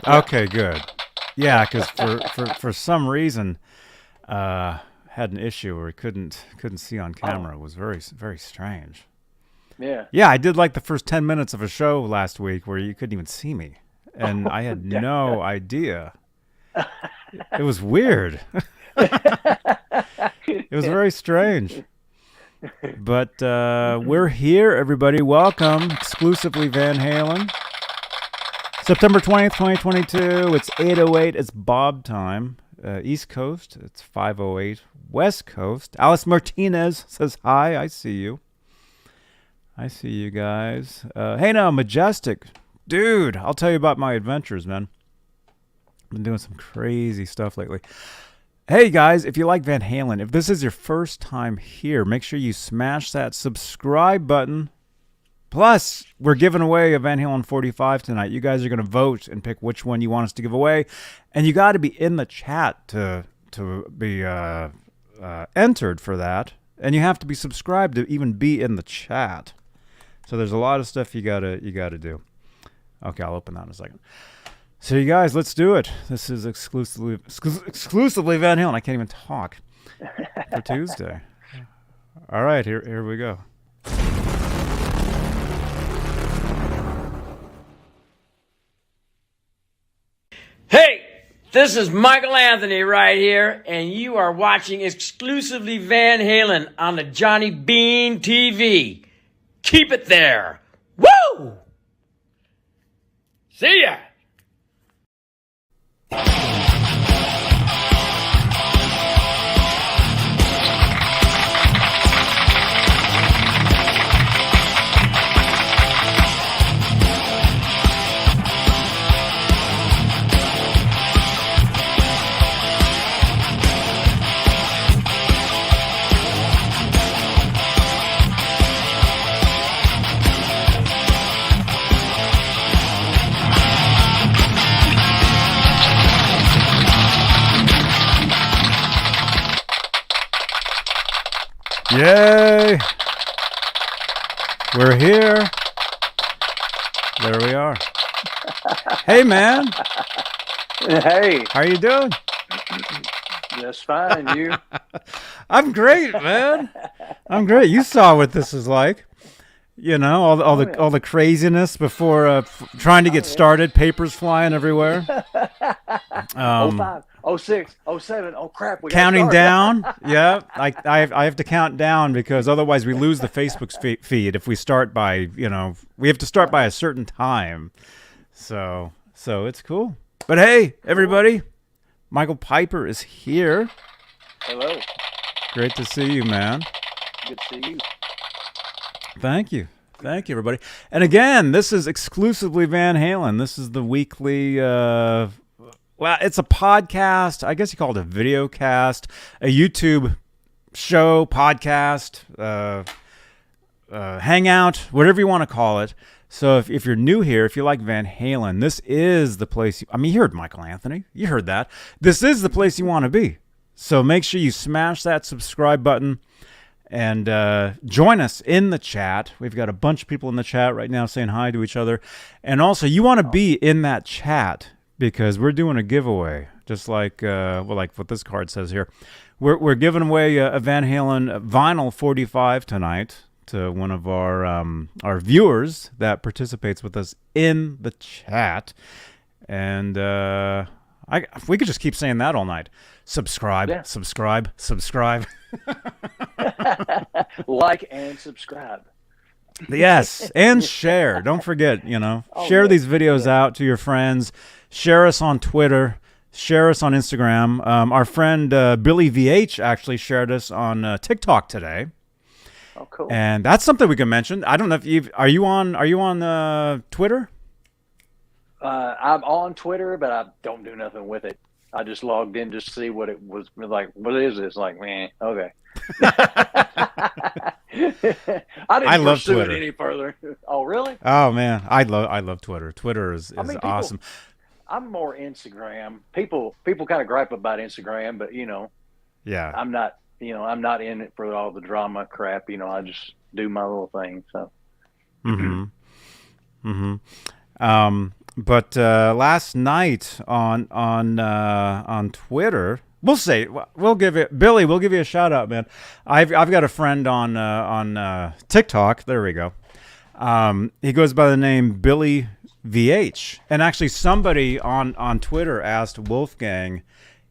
Okay, good. Yeah, because for some reason, had an issue where we couldn't see on camera. It was very strange. Yeah. Yeah, I did like the first 10 minutes of a show last week where you couldn't even see me, and I had no idea. It was weird. It was very strange. But we're here, everybody. Welcome, exclusively Van Halen. September 20th, 2022. It's 8:08. It's Bob time. East Coast, it's 5:08. West Coast, Alice Martinez says hi. I see you. I see you guys. Hey now, Majestic. Dude, I'll tell you about my adventures, man. I've been doing some crazy stuff lately. Hey guys, if you like Van Halen, if this is your first time here, make sure you smash that subscribe button. Plus, we're giving away a Van Halen 45 tonight. You guys are going to vote and pick which one you want us to give away. And you got to be in the chat to be entered for that. And you have to be subscribed to even be in the chat. So there's a lot of stuff you gotta do. Okay, I'll open that in a second. So you guys, let's do it. This is exclusively Van Halen. I can't even talk for Tuesday. All right, here we go. Hey, this is Michael Anthony right here, and you are watching exclusively Van Halen on the Johnny Beane TV. Keep it there. Woo! See ya! Yay! We're here. There we are. Hey, man. Hey, How are you doing? that's fine. You? I'm great, man. I'm great. You saw what this is like. You know, all the craziness before trying to get started, papers flying everywhere. Oh 05, 06, 07. Oh crap! We Counting gotta down. Yeah, I have to count down because otherwise we lose the Facebook feed if we start by, we have to start by a certain time. So it's cool. But hey, everybody, Michael Piper is here. Hello. Great to see you, man. Good to see you. Thank you. Thank you, everybody. And again, this is exclusively Van Halen. This is the weekly, well, it's a podcast. I guess you call it a video cast, a YouTube show, podcast, hangout, whatever you want to call it. So if you're new here, if you like Van Halen, this is the place. You heard Michael Anthony. You heard that. This is the place you want to be. So make sure you smash that subscribe button. And join us in the chat. We've got a bunch of people in the chat right now saying hi to each other. And also, you want to be in that chat because we're doing a giveaway, just like like what this card says here. We're giving away a Van Halen Vinyl 45 tonight to one of our viewers that participates with us in the chat. And we could just keep saying that all night. Subscribe, Yeah. subscribe. Like and subscribe. Yes, and share. Don't forget, share these videos out to your friends. Share us on Twitter. Share us on Instagram. Our friend Billy EVH actually shared us on TikTok today. Oh, cool. And that's something we can mention. I don't know if are you on Twitter? I'm on Twitter, but I don't do nothing with it. I just logged in just to see what it was like. What is this? Like, man, okay. I didn't love pursue Twitter. it any further. Oh, really? Oh man, I love Twitter. Twitter is awesome. I'm more Instagram. People kind of gripe about Instagram, but Yeah. I'm not in it for all the drama crap. I just do my little thing. So. Mm-hmm. Mm-hmm. But last night on Twitter, we'll give it, Billy. We'll give you a shout out, man. I've got a friend on TikTok. There we go. He goes by the name Billy VH, and actually somebody on Twitter asked Wolfgang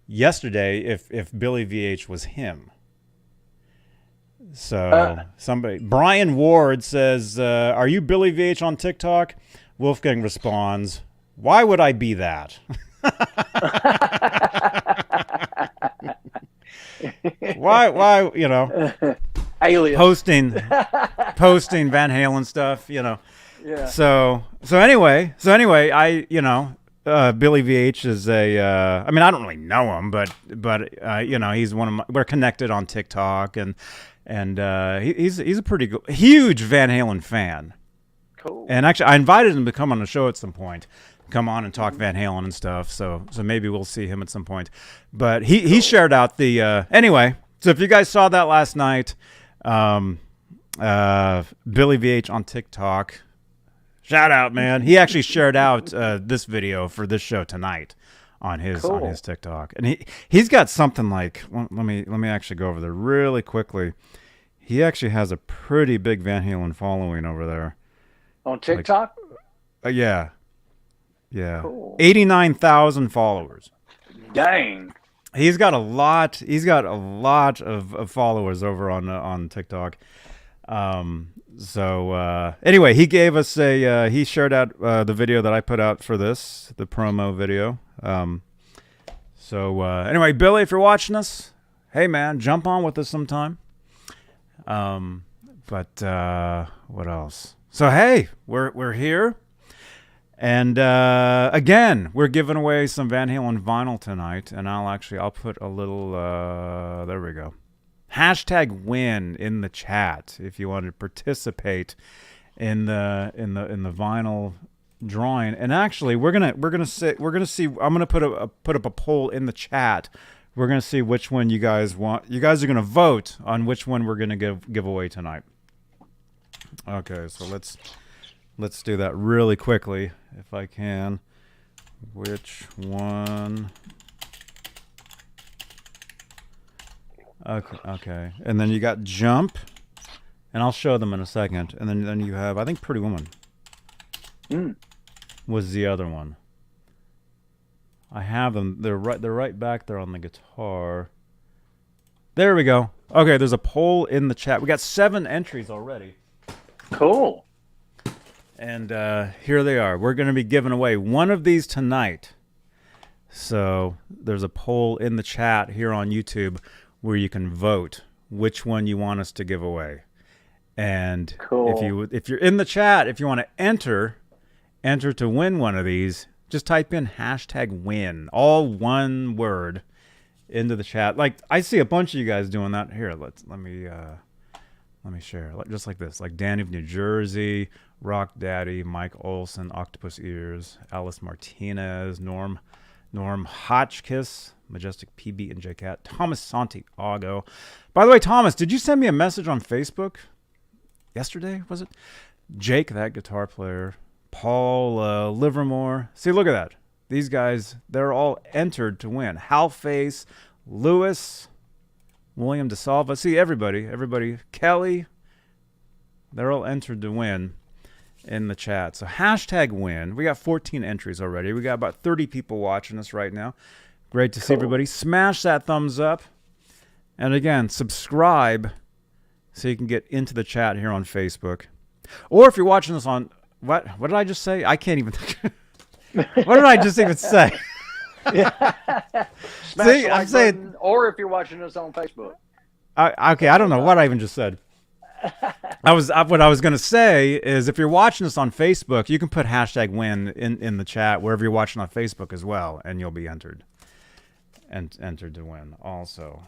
yesterday if Billy VH was him. So Brian Ward says, "Are you Billy VH on TikTok?" Wolfgang responds, "Why would I be that?" Why, Alias. posting Van Halen stuff, Yeah. So anyway, Billy VH is I mean, I don't really know him, but he's we're connected on TikTok, and he's a pretty huge Van Halen fan. Cool. And actually, I invited him to come on the show at some point, come on and talk Van Halen and stuff. So maybe we'll see him at some point. But he shared out the anyway. So if you guys saw that last night, Billy VH on TikTok, shout out, man. He actually shared out this video for this show tonight on his TikTok, and he's got something like, let me actually go over there really quickly. He actually has a pretty big Van Halen following over there. On TikTok? Yeah. Cool. 89,000 followers. Dang. He's got a lot of followers over on TikTok. Anyway, he gave us he shared out the video that I put out for this, the promo video. Anyway, Billy, if you're watching us, hey man, jump on with us sometime. What else? So hey, we're here, and again, we're giving away some Van Halen vinyl tonight, and I'll put a little there we go, #win in the chat if you want to participate in the vinyl drawing. And actually, we're gonna see. I'm gonna put up a poll in the chat. We're gonna see which one you guys want. You guys are gonna vote on which one we're gonna give away tonight. Okay, so let's do that really quickly if I can. Which one? Okay. And then you got Jump, and I'll show them in a second. And then you have, I think, Pretty Woman. Was the other one. I have them. They're right back there on the guitar. There we go. Okay, there's a poll in the chat. We got 7 entries already. Cool. And here they are. We're going to be giving away one of these tonight. So there's a poll in the chat here on YouTube where you can vote which one you want us to give away. And cool. if you're in the chat, if you want to enter to win one of these, just type in #win, all one word, into the chat. Like, I see a bunch of you guys doing that. Here, let me share, just like this, like Danny of New Jersey, Rock Daddy, Mike Olson, Octopus Ears, Alice Martinez, Norm Hotchkiss, Majestic PB and JCat, Thomas Santiago. By the way, Thomas, did you send me a message on Facebook yesterday? Was it Jake, that guitar player? Paul Livermore. See, look at that. These guys, they're all entered to win. Hal Face, Lewis, William DeSalva. See, everybody. Kelly, they're all entered to win in the chat. So #win. We got 14 entries already. We got about 30 people watching us right now. Great to see everybody. Smash that thumbs up. And again, subscribe so you can get into the chat here on Facebook. Or if you're watching us on... What did I just say? I can't even... What did I just even say? See, I'm saying... Or if you're watching us on Facebook. Okay, I don't know what I even just said. What I was going to say is, if you're watching us on Facebook, you can put #win in the chat wherever you're watching on Facebook as well, and you'll be entered to win also.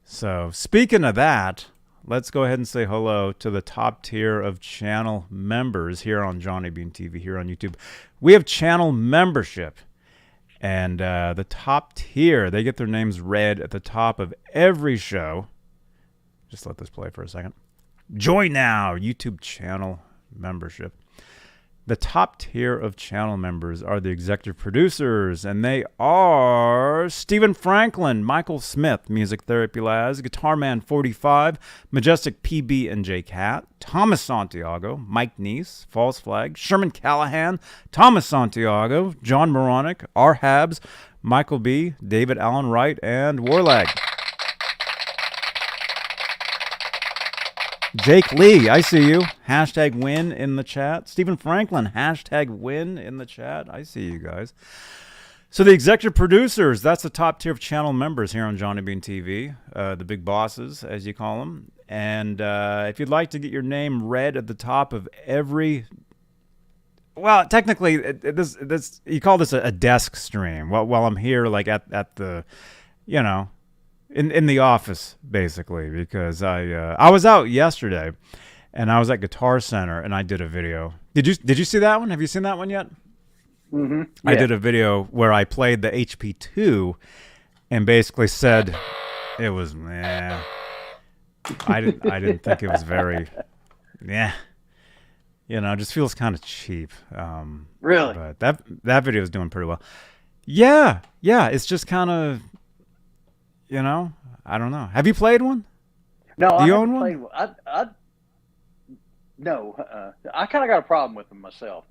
So speaking of that, let's go ahead and say hello to the top tier of channel members here on Johnny Beane TV here on YouTube. We have channel membership, and the top tier, they get their names read at the top of every show. Just let this play for a second. Join now, YouTube channel membership. The top tier of channel members are the executive producers, and they are Stephen Franklin, Michael Smith, Music Therapy Labs, Guitar Man 45, Majestic PB and J Cat, Thomas Santiago, Mike Neese, False Flag, Sherman Callahan, Thomas Santiago, John Moronic, R. Habs, Michael B., David Allen Wright, and Warlag. Jake Lee, I see you. Hashtag win in the chat. Stephen Franklin, hashtag win in the chat. I see you guys. So the executive producers, that's the top tier of channel members here on Johnny Beane TV, the big bosses, as you call them. And if you'd like to get your name read at the top of every... Well, technically, this you call this a desk stream. While I'm here, like at the, you know... In the office, basically, because I was out yesterday, and I was at Guitar Center, and I did a video. Did you see that one? Have you seen that one yet? Mm-hmm. Yeah. I did a video where I played the HP2, and basically said it was meh. I didn't think it was very, yeah. You know, it just feels kind of cheap. Really? But that video is doing pretty well. Yeah. It's just kind of. You know, I don't know. Have you played one? No, Do I you haven't own played one. No. I kind of got a problem with them myself.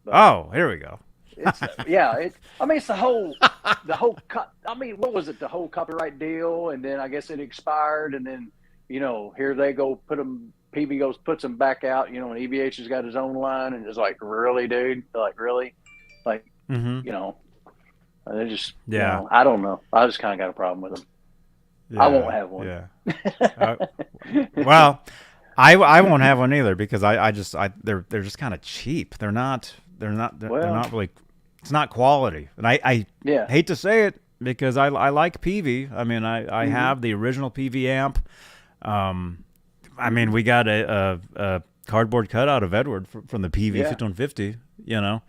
But Oh, here we go. it's it's the whole I mean, what was it? The whole copyright deal, and then I guess it expired, and then here they go Peavey puts them back out, and EVH has got his own line, and it's like, really, dude? Like, really? Like, they just, I don't know. I just kind of got a problem with them. Yeah, I won't have one. Yeah. Well, I won't have one either because they're just kind of cheap. They're not really. It's not quality, and I hate to say it because I like Peavey. I mean, I have the original Peavey amp. I mean, we got a cardboard cutout of Edward from the Peavey 5150. Yeah.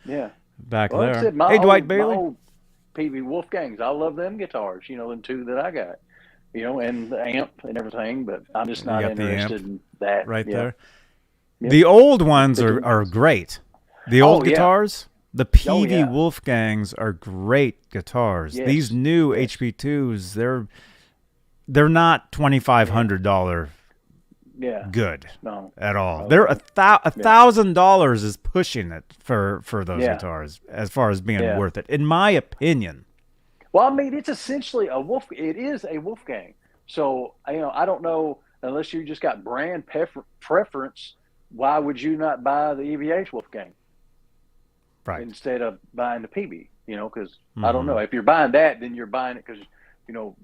Back Like I there. said, Hey, Dwight Bailey. My old Peavey Wolfgangs. I love them guitars. Them two that I got. And the amp and everything, but I'm just not interested in that. Right there. Yep. The old ones are great. The old guitars, the Peavey Wolfgangs are great guitars. Yes. These new HP2s, they're not $2,500 good at all. They're $1,000 is pushing it for those guitars as far as being worth it, in my opinion. Well, I mean, it's essentially it is a Wolfgang. So, I don't know, unless you just got brand preference, why would you not buy the EVH Wolfgang? Right. Instead of buying the Peavey, because I don't know. If you're buying that, then you're buying it because,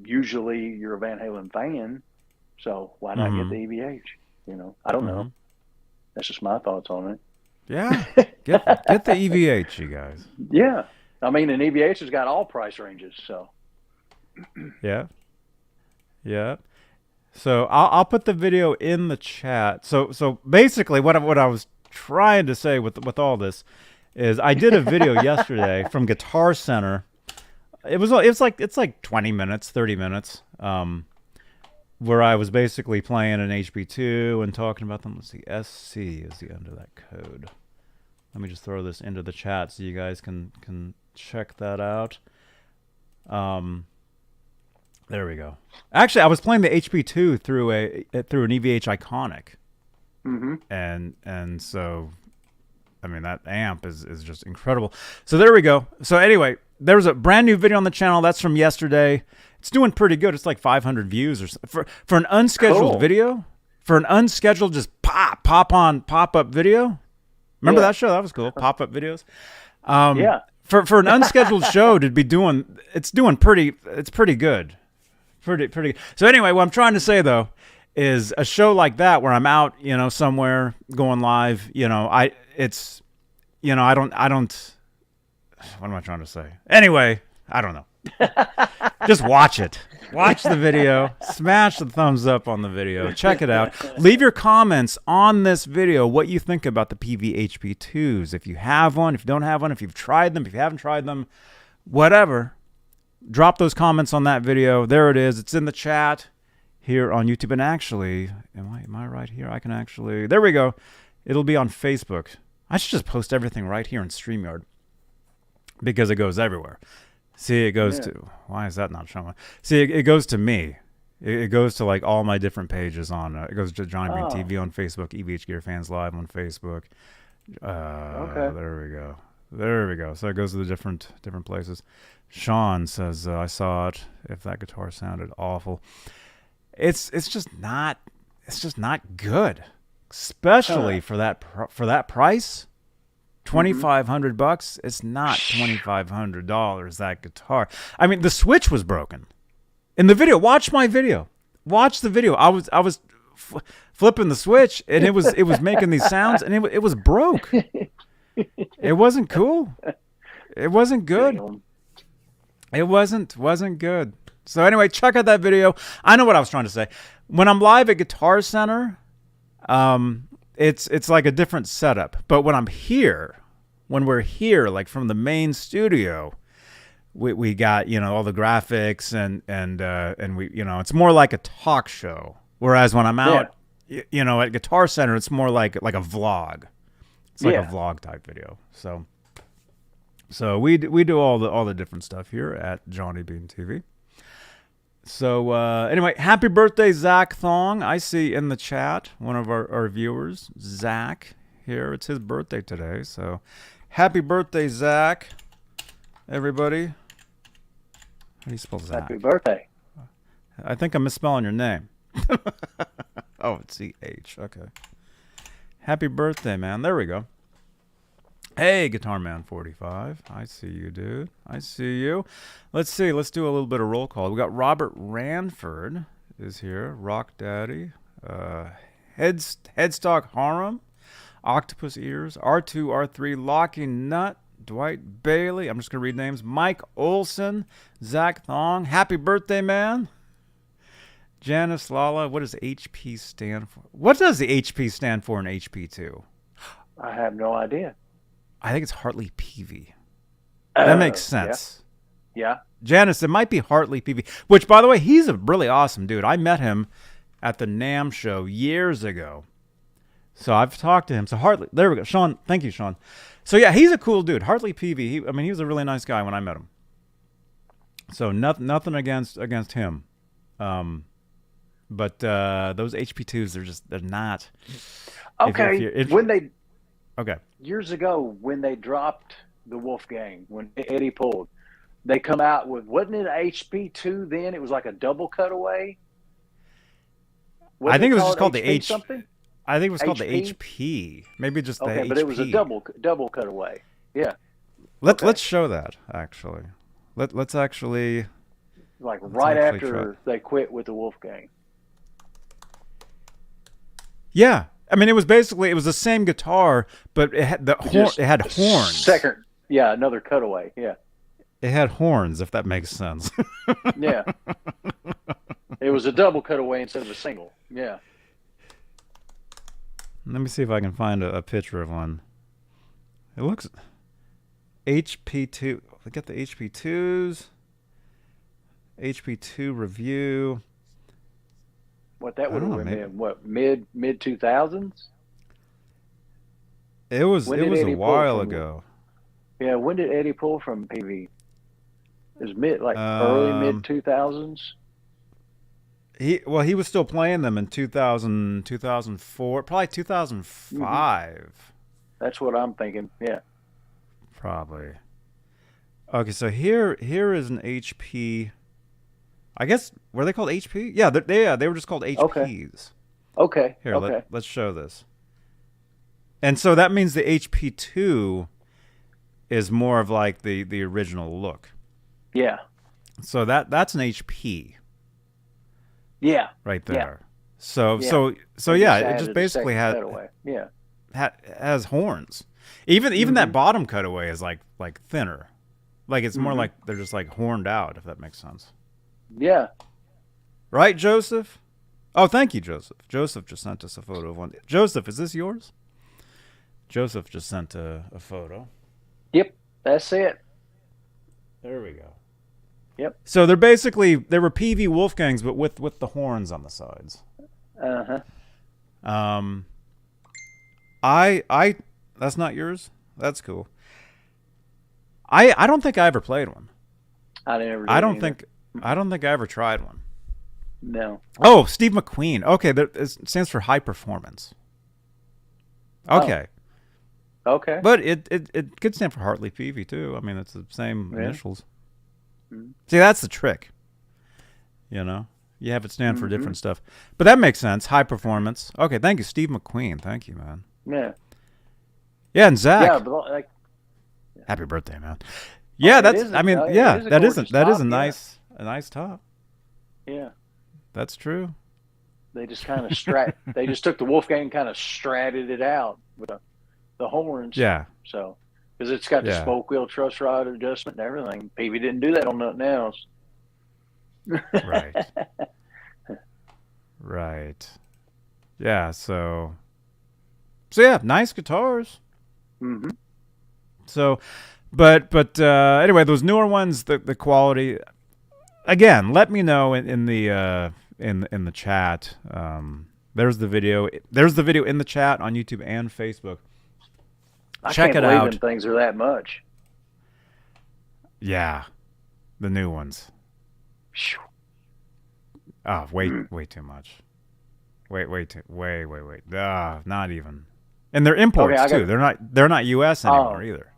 usually you're a Van Halen fan. So why not get the EVH? I don't know. That's just my thoughts on it. Yeah. Get the EVH, you guys. Yeah. I mean, an EVH has got all price ranges, so. Yeah. So I'll put the video in the chat. So basically, what I was trying to say with all this is I did a video yesterday from Guitar Center. It's like 20 minutes, 30 minutes, where I was basically playing an HP2 and talking about them. Let's see, SC is the end of that code. Let me just throw this into the chat so you guys can check that out. There we go. Actually, I was playing the HP2 through an EVH Iconic, and so, I mean, that amp is just incredible. So there we go. So anyway, there's a brand new video on the channel that's from yesterday. It's doing pretty good. It's like 500 views or so. For an unscheduled video, for an unscheduled just pop up video. Remember that show? That was cool. Pop up videos. For an unscheduled show it's pretty good. Pretty good. So anyway, what I'm trying to say though is a show like that where I'm out, somewhere going live, I don't what am I trying to say? Anyway, I don't know. Just watch it. Watch the video. Smash the thumbs up on the video. Check it out. Leave your comments on this video what you think about the Peavey HP2s. If you have one, if you don't have one, if you've tried them, if you haven't tried them, whatever. Drop those comments on that video. There it is. It's in the chat here on YouTube. And actually, am I right here? I can actually... There we go. It'll be on Facebook. I should just post everything right here in StreamYard because it goes everywhere. See, it goes to, why is that not showing? See, it goes to me. It goes to like all my different pages on, it goes to Johnny Beane TV on Facebook, EVH Gear Fans Live on Facebook. Okay. There we go. So it goes to the different places. Sean says, I saw it. If that guitar sounded awful. It's just not good. Especially for that price. $2,500. It's not $2,500, that guitar. I mean, the switch was broken. In the video, watch my video. Watch the video. I was flipping the switch, and it was making these sounds, and it was broke. It wasn't cool. It wasn't good. It wasn't good. So anyway, check out that video. I know what I was trying to say. When I'm live at Guitar Center, it's like a different setup. But when we're here, like from the main studio, we got, all the graphics and we, it's more like a talk show. Whereas when I'm out, at Guitar Center, it's more like a vlog. It's like a vlog type video. So we do all the different stuff here at Johnny Beane TV. So anyway, happy birthday, Zach Thong. I see in the chat one of our viewers, Zach, here. It's his birthday today. So happy birthday, Zach, everybody. How do you spell Zach? Happy birthday. I think I'm misspelling your name. Oh, it's CH. Okay. Happy birthday, man. There we go. Hey, Guitar Man 45. I see you, dude. I see you. Let's see. Let's do a little bit of roll call. We got Robert Ranford is here. Rock Daddy. Headstock Harem. Octopus Ears. R2, R3. Locking Nut. Dwight Bailey. I'm just going to read names. Mike Olson. Zach Thong. Happy birthday, man. Janice Lala. What does HP stand for? What does the HP stand for in HP2? I have no idea. I think it's Hartley Peavey. That makes sense. Yeah. Janice, it might be Hartley Peavey, which, by the way, he's a really awesome dude. I met him at the NAMM show years ago. So I've talked to him. So Hartley, there we go. Sean, thank you, Sean. So yeah, he's a cool dude. Hartley Peavey, he was a really nice guy when I met him. So nothing against him. But those HP2s, they're not. Okay. Okay. Years ago, when they dropped the Wolfgang, when Eddie pulled, they come out with, wasn't it an HP2 then? It was like a double cutaway. I think it was just called the H. Something? I think it was called the HP. Maybe just the HP. Okay, but it was a double cutaway. Yeah. Let's show that actually. Let's actually. Like right after they quit with the Wolfgang. Yeah. I mean, it was the same guitar, but it had it had horns. Another cutaway. Yeah. It had horns, if that makes sense. Yeah. It was a double cutaway instead of a single. Yeah. Let me see if I can find a picture of one. It looks HP2. Look at the HP2s. HP2 review. What that would have been? What, mid 2000s? It was a while ago. Yeah, when did Eddie pull from Peavey? It was early mid 2000s. He was still playing them in 2000, 2004, probably 2005. Mm-hmm. That's what I'm thinking. Yeah. Probably. Okay, so here is an HP. I guess, were they called HP? Yeah, they were just called HPs. Okay. Here, okay. Let's show this. And so that means the HP2 is more of like the original look. Yeah. So that's an HP. Yeah. Right there. Yeah. So yeah, it just basically has horns. Even that bottom cutaway is like thinner. Like it's more like they're just like horned out, if that makes sense. Yeah. Right, Joseph? Oh, thank you, Joseph. Joseph just sent us a photo of one. Joseph, is this yours? Joseph just sent a photo. Yep, that's it. There we go. Yep. So they were Peavey Wolfgangs, but with the horns on the sides. Uh-huh. That's not yours? That's cool. I don't think I ever played one. I never. I don't think I ever tried one. No. Oh, Steve McQueen. Okay, it stands for high performance. Okay. Oh. Okay. But it could stand for Hartley Peavey too. I mean, it's the same initials. Mm-hmm. See, that's the trick. You know, you have it stand for different stuff. But that makes sense. High performance. Okay, thank you, Steve McQueen. Thank you, man. Yeah. Yeah, and Zach. Yeah, but like, happy birthday, man. Yeah, that is a nice top. Yeah. That's true. They just kind of they just took the Wolfgang, kind of stratted it out with the horns. Yeah. So, because it's got the spoke wheel truss rod adjustment and everything. Peavey didn't do that on nothing else. Right. Right. Yeah. So yeah, nice guitars. Mm-hmm. So, but anyway, those newer ones, the quality. Again, let me know in the chat. There's the video. There's the video in the chat on YouTube and Facebook. Check it out. I can't believe things are that much. Yeah, the new ones. Oh, way too much. Way. Not even. And they're imports too. They're not U.S. anymore either.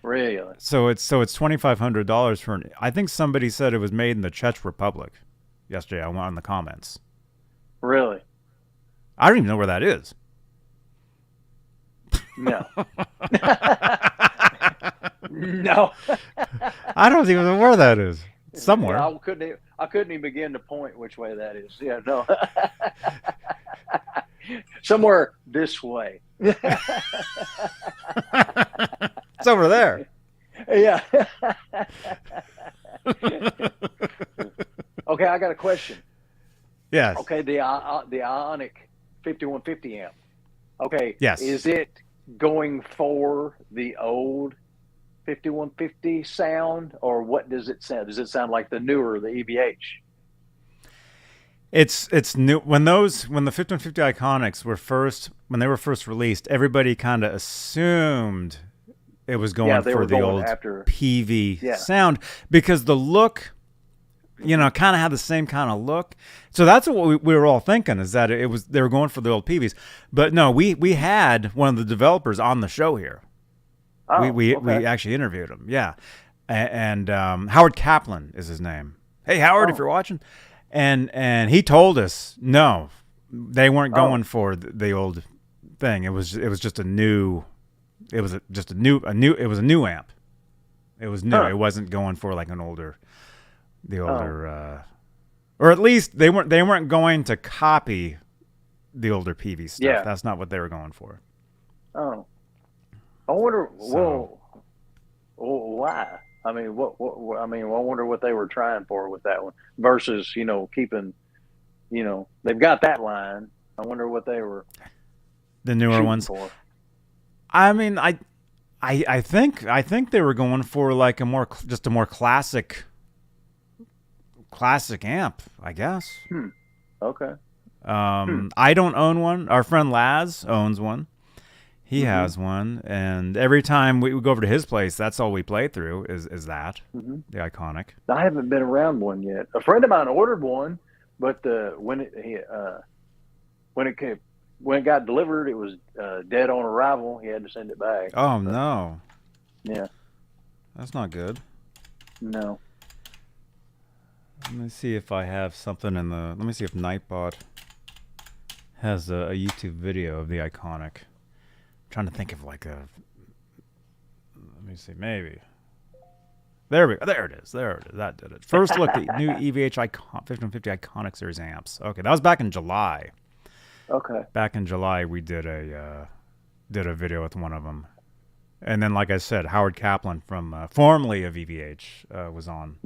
Really? So it's $2,500 for I think somebody said it was made in the Czech Republic yesterday. I went on the comments. Really? I don't even know where that is. No. No. I don't even know where that is. Somewhere. Yeah, I couldn't even begin to point which way that is. Yeah, no. Somewhere this way. It's over there. Yeah. Okay, I got a question. Yes. Okay, the Ionic 5150 amp. Okay. Yes. Is it going for the old 5150 sound, or what does it sound? Does it sound like the newer, the EVH? It's new. When the 5150 Iconics were first released, everybody kind of assumed it was going for the old Peavey sound because the look, kind of had the same kind of look. So that's what we were all thinking, is that they were going for the old Peaveys. But no, we had one of the developers on the show here. Oh, we actually interviewed him. Yeah. And Howard Kaplan is his name. Hey, Howard, if you're watching. And he told us, no, they weren't going for the old thing. It was just a new amp. It was new. It wasn't going for like the older, or at least they weren't going to copy the older Peavey stuff. Yeah. That's not what they were going for. Oh, I wonder. Well, why? I mean, I wonder what they were trying for with that one versus, keeping, they've got that line. I wonder what they were. The newer ones. For. I mean, I think they were going for like a more classic amp, I guess. Okay. I don't own one. Our friend Laz owns one. He has one, and every time we go over to his place, that's all we play through is that the Iconic. I haven't been around one yet. A friend of mine ordered one, but when it got delivered, it was dead on arrival. He had to send it back. Oh no! Yeah, that's not good. No. Let me see if I have something Let me see if Nightbot has a YouTube video of the Iconic. Trying to think of let me see, maybe there it is. That did it. First look at new EVH 5150 Iconic Series amps. Okay, that was back in July. Okay, back in July we did a video with one of them, and then like I said, Howard Kaplan from formerly of EVH was on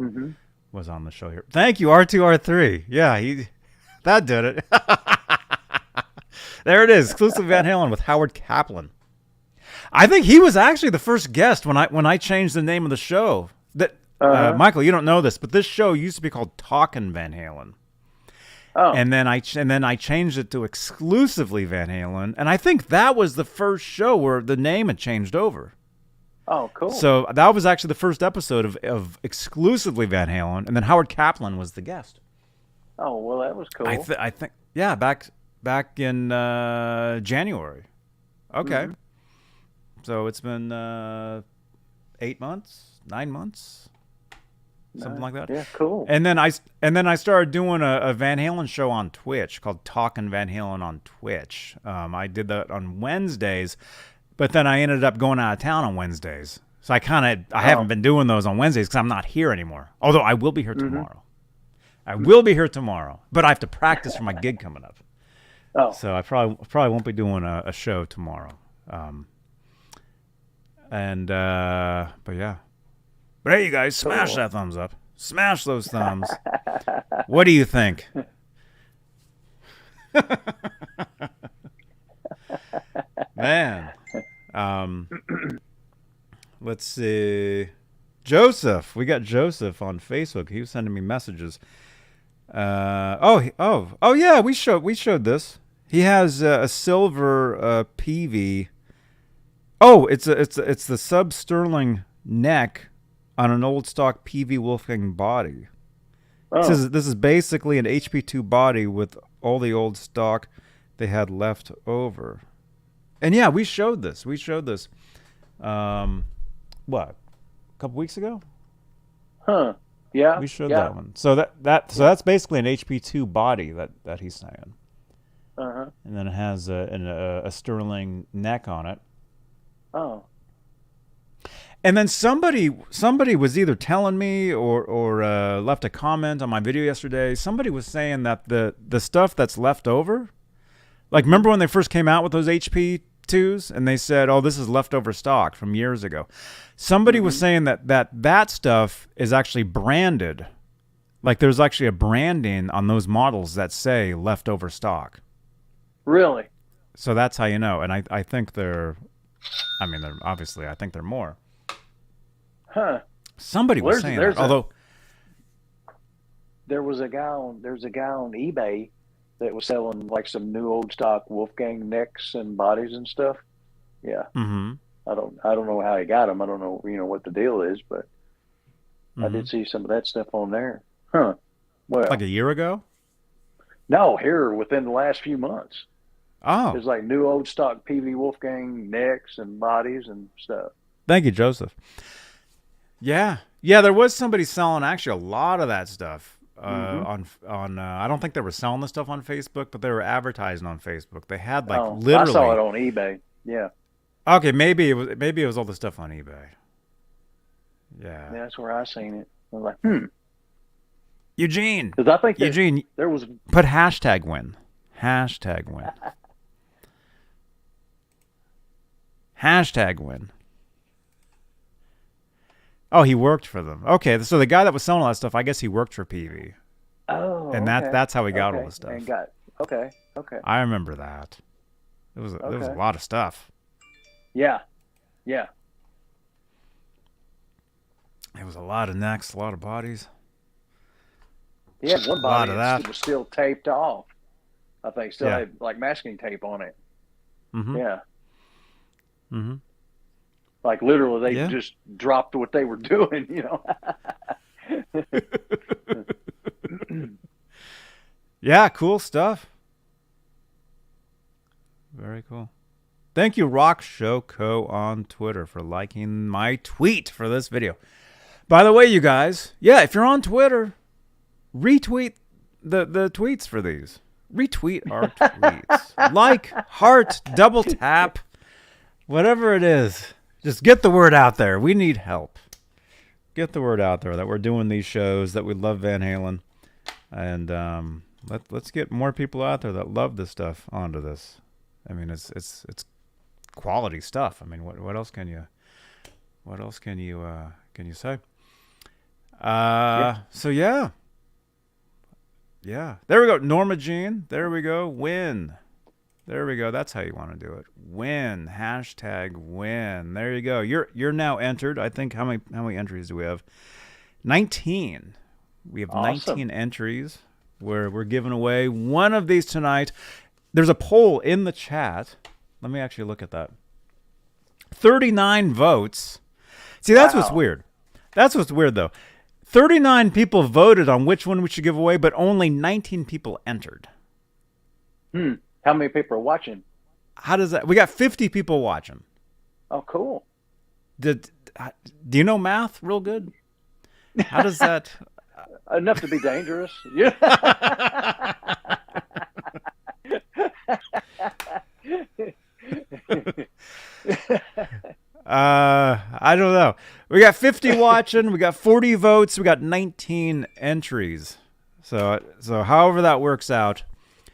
the show here. Thank you, R2R3. Yeah, that did it. There it is, exclusive Van Halen with Howard Kaplan. I think he was actually the first guest when I changed the name of the show. That Michael, you don't know this, but this show used to be called Talkin' Van Halen, Oh. And then I changed it to exclusively Van Halen, and I think that was the first show where the name had changed over. Oh, cool. So that was actually the first episode of exclusively Van Halen, and then Howard Kaplan was the guest. Oh, well, that was cool. I think yeah, back in January. Okay. Mm-hmm. So it's been 8 months, 9 months. Something like that. Yeah, cool. And then I started doing a Van Halen show on Twitch called Talkin' Van Halen on Twitch. I did that on Wednesdays, but then I ended up going out of town on Wednesdays. So I haven't been doing those on Wednesdays because I'm not here anymore. Although I will be here tomorrow. I will be here tomorrow, but I have to practice for my gig coming up. Oh. So I probably won't be doing a show tomorrow. But yeah. But hey, you guys, smash that thumbs up. Smash those thumbs. What do you think? Man. Let's see. Joseph. We got Joseph on Facebook. He was sending me messages. Oh yeah, we showed this. He has a silver Peavey. Oh, it's the sub sterling neck on an old stock Peavey Wolfgang body. Oh. This is basically an HP2 body with all the old stock they had left over. And yeah, we showed this. What? A couple weeks ago? Huh. Yeah. We showed that one. So that's basically an HP2 body that he's saying. Uh-huh. And then it has a sterling neck on it. Oh. And then somebody was either telling me or left a comment on my video yesterday. Somebody was saying that the stuff that's left over, like remember when they first came out with those HP2s and they said, "Oh, this is leftover stock from years ago." Somebody was saying that stuff is actually branded. Like there's actually a branding on those models that say leftover stock. Really? So that's how you know. And I think they're obviously I think they're more. Huh. Somebody was saying that. Although there's a guy on eBay that was selling like some new old stock Wolfgang necks and bodies and stuff. Yeah. Mm-hmm. I don't know how he got them. I don't know what the deal is, but I did see some of that stuff on there. Huh. Well, like a year ago? No, here within the last few months. Oh. There's like new old stock Peavey Wolfgang necks and bodies and stuff. Thank you, Joseph. Yeah, there was somebody selling actually a lot of that stuff on. I don't think they were selling the stuff on Facebook, but they were advertising on Facebook. They had literally. I saw it on eBay. Yeah. Okay, maybe it was all the stuff on eBay. Yeah. That's where I seen it. I was like, Eugene. Because I think Eugene, there was put hashtag win. Hashtag win. Hashtag win. Oh, he worked for them. Okay, so the guy that was selling all that stuff, I guess he worked for Peavey. Oh, and okay. that's how he got all the stuff. And okay. I remember that. There was a lot of stuff. Yeah. It was a lot of necks, a lot of bodies. Yeah, one body that was still taped off. I think still had like masking tape on it. Mm-hmm. Yeah. Mm-hmm. Like literally, they just dropped what they were doing. Yeah, cool stuff. Very cool. Thank you, Rock Show Co. on Twitter, for liking my tweet for this video. By the way, you guys, if you're on Twitter, retweet the tweets for these. Retweet our tweets. Like, heart, double tap, whatever it is. Just get the word out there. We need help. Get the word out there that we're doing these shows, that we love Van Halen. And let's get more people out there that love this stuff onto this. I mean, it's quality stuff. I mean, what else can you say? So yeah. There we go. Norma Jean. There we go. Win. There we go. That's how you want to do it. Win. Hashtag win. There you go. You're now entered. I think how many entries do we have? 19. We have awesome. 19 entries We're giving away one of these tonight. There's a poll in the chat. Let me actually look at that. 39 votes. See, that's what's weird. That's what's weird, though. 39 people voted on which one we should give away, but only 19 people entered. How many people are watching? How does that? We got 50 people watching. Oh, cool. Do you know math real good? How does that? Enough to be dangerous. Yeah. I don't know. We got 50 watching. We got 40 votes. We got 19 entries. So however that works out,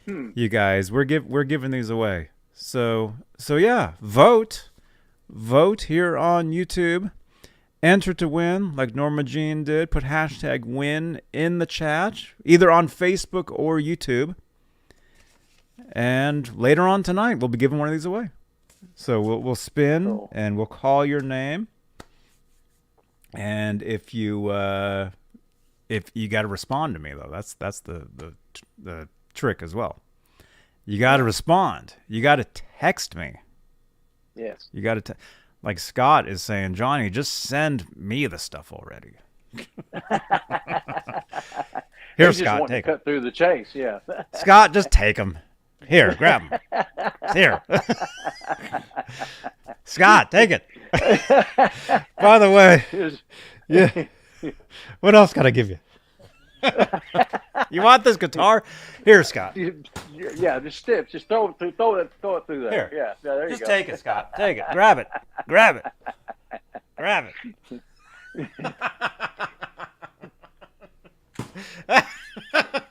you guys, we're giving these away. So yeah, vote here on YouTube. Enter to win, like Norma Jean did. Put hashtag win in the chat, either on Facebook or YouTube. And later on tonight, we'll be giving one of these away. So we'll spin and we'll call your name. And if you got to respond to me though, that's the trick as well. You got to respond. You got to text me. Yes. You got to. Like Scott is saying, Johnny, just send me the stuff already. Here, Scott, take cut through the chase. Yeah. Scott, just take them. Here, grab them. Here. Scott, take it. By the way, yeah. What else can I give you? You want this guitar? Here, Scott. Yeah, just throw it through there. Here. Yeah, there you go. Just take it, Scott. Take it. Grab it. Grab it. Grab it. Oh,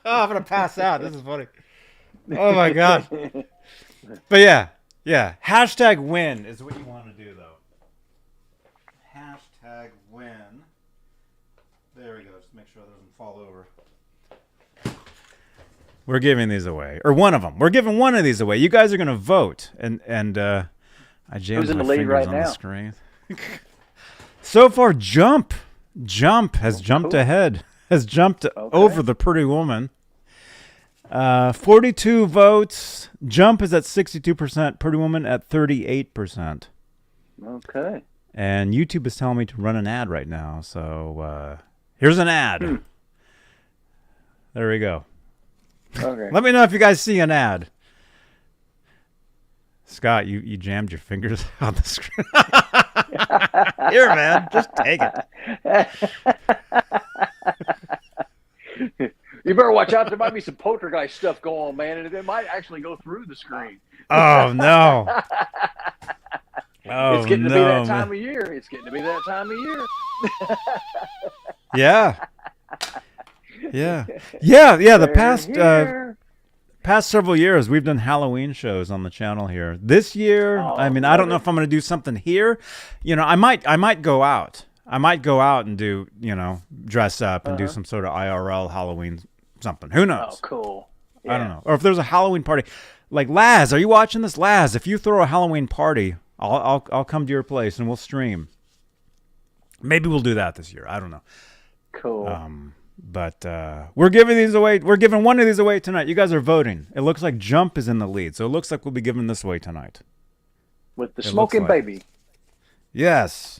I'm gonna pass out. This is funny. Oh my god. But yeah. Hashtag win is what you want to do, though. Hashtag win. There we go. Just make sure it doesn't fall over. We're giving these away, or one of them. We're giving one of these away. You guys are going to vote, and I jammed Who's in my the lead fingers right on now? the screen. So far, Jump has jumped ahead, has jumped over the Pretty Woman. 42 votes. Jump is at 62%. Pretty Woman at 38%. Okay. And YouTube is telling me to run an ad right now. So here's an ad. There we go. Okay. Let me know if you guys see an ad. Scott, you jammed your fingers on the screen. Here, man, just take it. You better watch out. There might be some poltergeist stuff going on, man, and it might actually go through the screen. Oh no! Oh, it's getting to be that time of year. It's getting to be that time of year. Yeah. The past several years, we've done Halloween shows on the channel here. This year, I don't know if I'm going to do something here. I might go out. I might go out and do, dress up and do some sort of IRL Halloween something. Who knows? Oh, cool. Yeah. I don't know. Or if there's a Halloween party, like Laz, are you watching this? Laz, if you throw a Halloween party, I'll come to your place and we'll stream. Maybe we'll do that this year. I don't know. Cool. But we're giving these away. We're giving one of these away tonight. You guys are voting. It looks like Jump is in the lead, so it looks like we'll be giving this away tonight. With the smoking baby. Yes.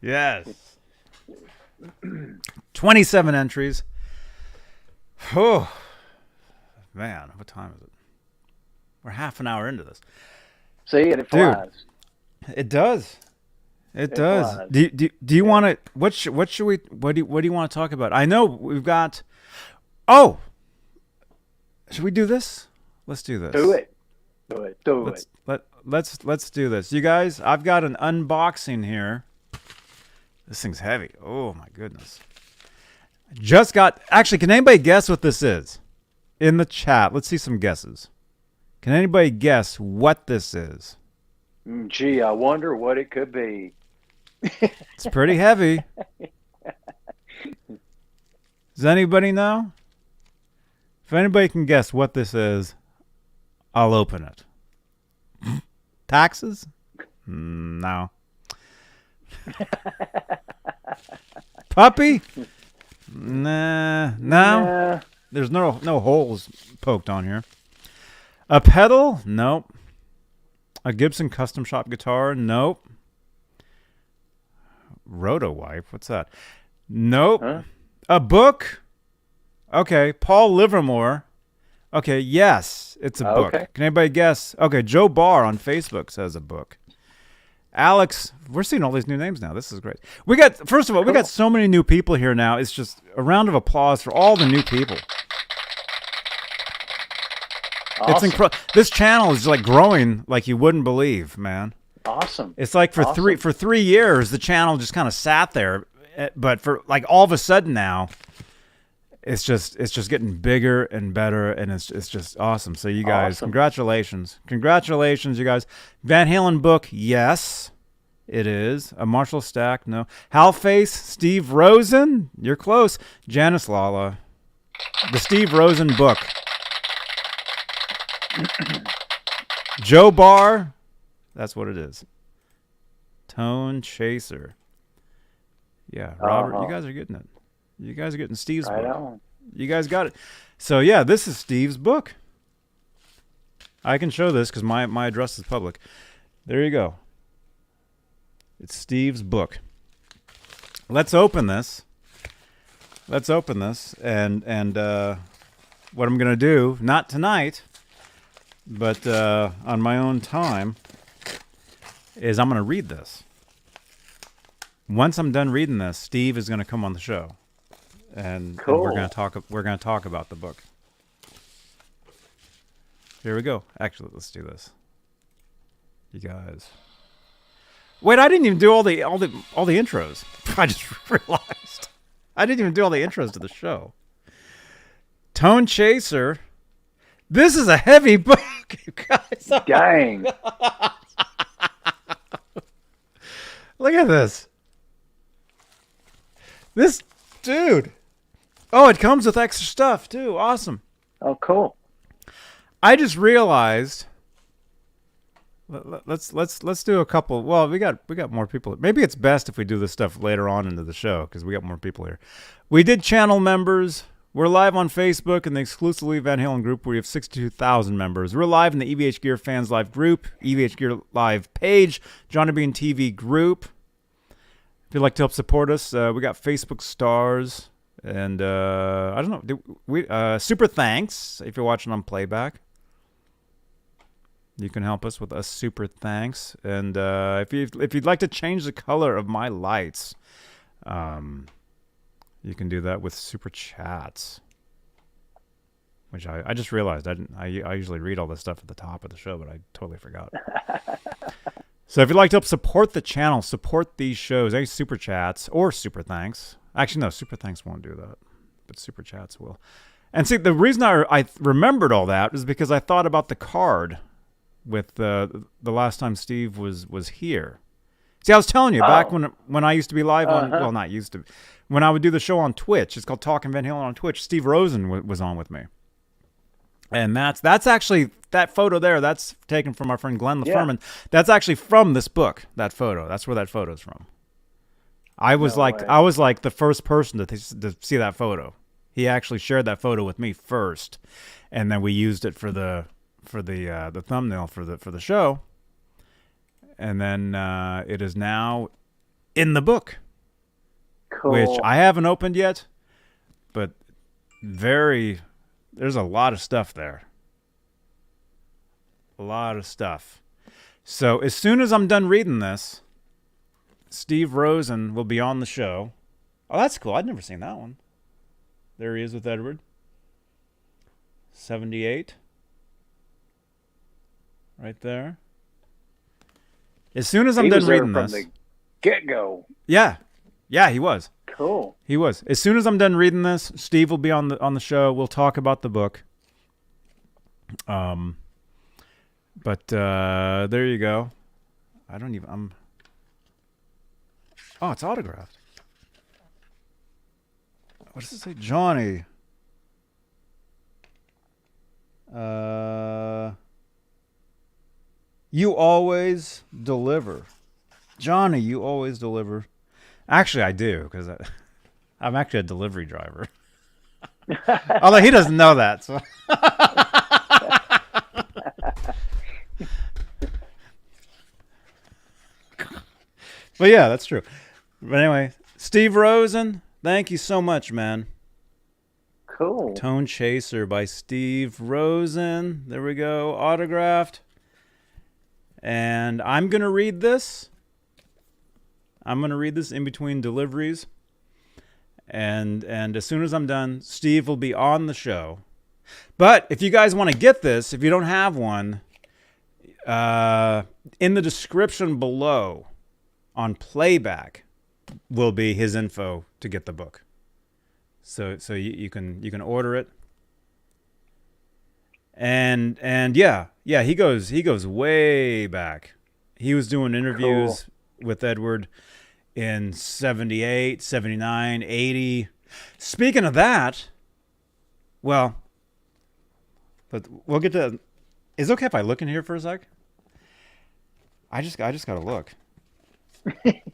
Yes. 27 entries. Oh, man. What time is it? We're half an hour into this. See, and it flies. It does. It does. Flies. Do you want to? What do you want to talk about? I know we've got. Oh, should we do this? Let's do this. Do it. Let's do this, you guys. I've got an unboxing here. This thing's heavy. Oh my goodness. Actually, can anybody guess what this is? In the chat, let's see some guesses. Can anybody guess what this is? Gee, I wonder what it could be. It's pretty heavy. Does anybody know? If anybody can guess what this is, I'll open it. Taxes? No. Puppy? Nah, no. Nah. There's no holes poked on here. A pedal? Nope. A Gibson custom shop guitar? Nope. Roto wipe? What's that? Nope. Huh? A book? Okay. Paul Livermore. Okay. Yes, it's a book. Okay. Can anybody guess? Okay. Joe Barr on Facebook says a book. Alex, we're seeing all these new names now. This is great. First of all, we got so many new people here now. It's just a round of applause for all the new people. Awesome. It's incredible. This channel is like growing like you wouldn't believe, man. Awesome. It's like for 3 years the channel just kind of sat there, but for like all of a sudden now, it's just getting bigger and better, and it's just awesome. So you guys, congratulations, you guys. Van Halen book, yes, it is. A Marshall Stack, no. Halface, Steve Rosen, you're close. Janice Lala, the Steve Rosen book. Joe Barr, that's what it is. ToneChaser. Yeah, Robert, you guys are getting it. You guys are getting Steve's book. On. You guys got it. So, yeah, this is Steve's book. I can show this because my address is public. There you go. It's Steve's book. Let's open this. And what I'm going to do, not tonight, but on my own time, is I'm going to read this. Once I'm done reading this, Steve is going to come on the show. And we're going to talk about the book. Here we go. Actually, let's do this. You guys. Wait, I didn't even do all the intros. I just realized I didn't even do all the intros to the show. ToneChaser. This is a heavy book, you guys. Dang. Look at this. This dude. Oh, it comes with extra stuff too. Awesome. Oh, cool. I just realized. Let's do a couple. Well, we got more people. Maybe it's best if we do this stuff later on into the show because we got more people here. We did channel members. We're live on Facebook in the exclusively Van Halen group where we have 62,000 members. We're live in the EVH Gear Fans Live group, EVH Gear Live page, Johnny Beane TV group. If you'd like to help support us, we got Facebook stars. And I don't know. Super thanks if you're watching on playback. You can help us with a super thanks. And if you'd like to change the color of my lights, you can do that with super chats. Which I just realized I usually read all this stuff at the top of the show, but I totally forgot. So if you'd like to help support the channel, support these shows, any super chats or super thanks. Actually, no, super thanks won't do that, but super chats will. And see, the reason I remembered all that is because I thought about the card with the last time Steve was here. See, I was telling you back when I used to be live on, well, not used to, when I would do the show on Twitch. It's called Talking Van Halen on Twitch. Steve Rosen was on with me. And that's actually, that photo there, that's taken from our friend Glenn LaFerman. Yeah. That's actually from this book, that photo. That's where that photo's from. I was the first person to see that photo. He actually shared that photo with me first, and then we used it for the thumbnail for the show. And then it is now in the book, cool. Which I haven't opened yet, but there's a lot of stuff there. A lot of stuff. So as soon as I'm done reading this, Steve Rosen will be on the show. Oh, that's cool. I'd never seen that one. There he is with Edward. 78. Right there. As soon as I'm done reading this. From the get-go. Yeah. Yeah, he was. Cool. He was. As soon as I'm done reading this, Steve will be on the show. We'll talk about the book. But there you go. Oh, it's autographed. What does it say? Johnny. You always deliver. Johnny, you always deliver. Actually, I do, because I'm actually a delivery driver. Although he doesn't know that. So. But yeah, that's true. But anyway, Steve Rosen, thank you so much, man. Cool. ToneChaser by Steve Rosen. There we go. Autographed. And I'm going to read this. I'm going to read this in between deliveries. And as soon as I'm done, Steve will be on the show. But if you guys want to get this, if you don't have one, in the description below on playback will be his info to get the book. So you can order it. And yeah, he goes way back. He was doing interviews with Edward in 78, 79, 80. Speaking of that, well, but we'll get to. Is it okay if I look in here for a sec? I just gotta look.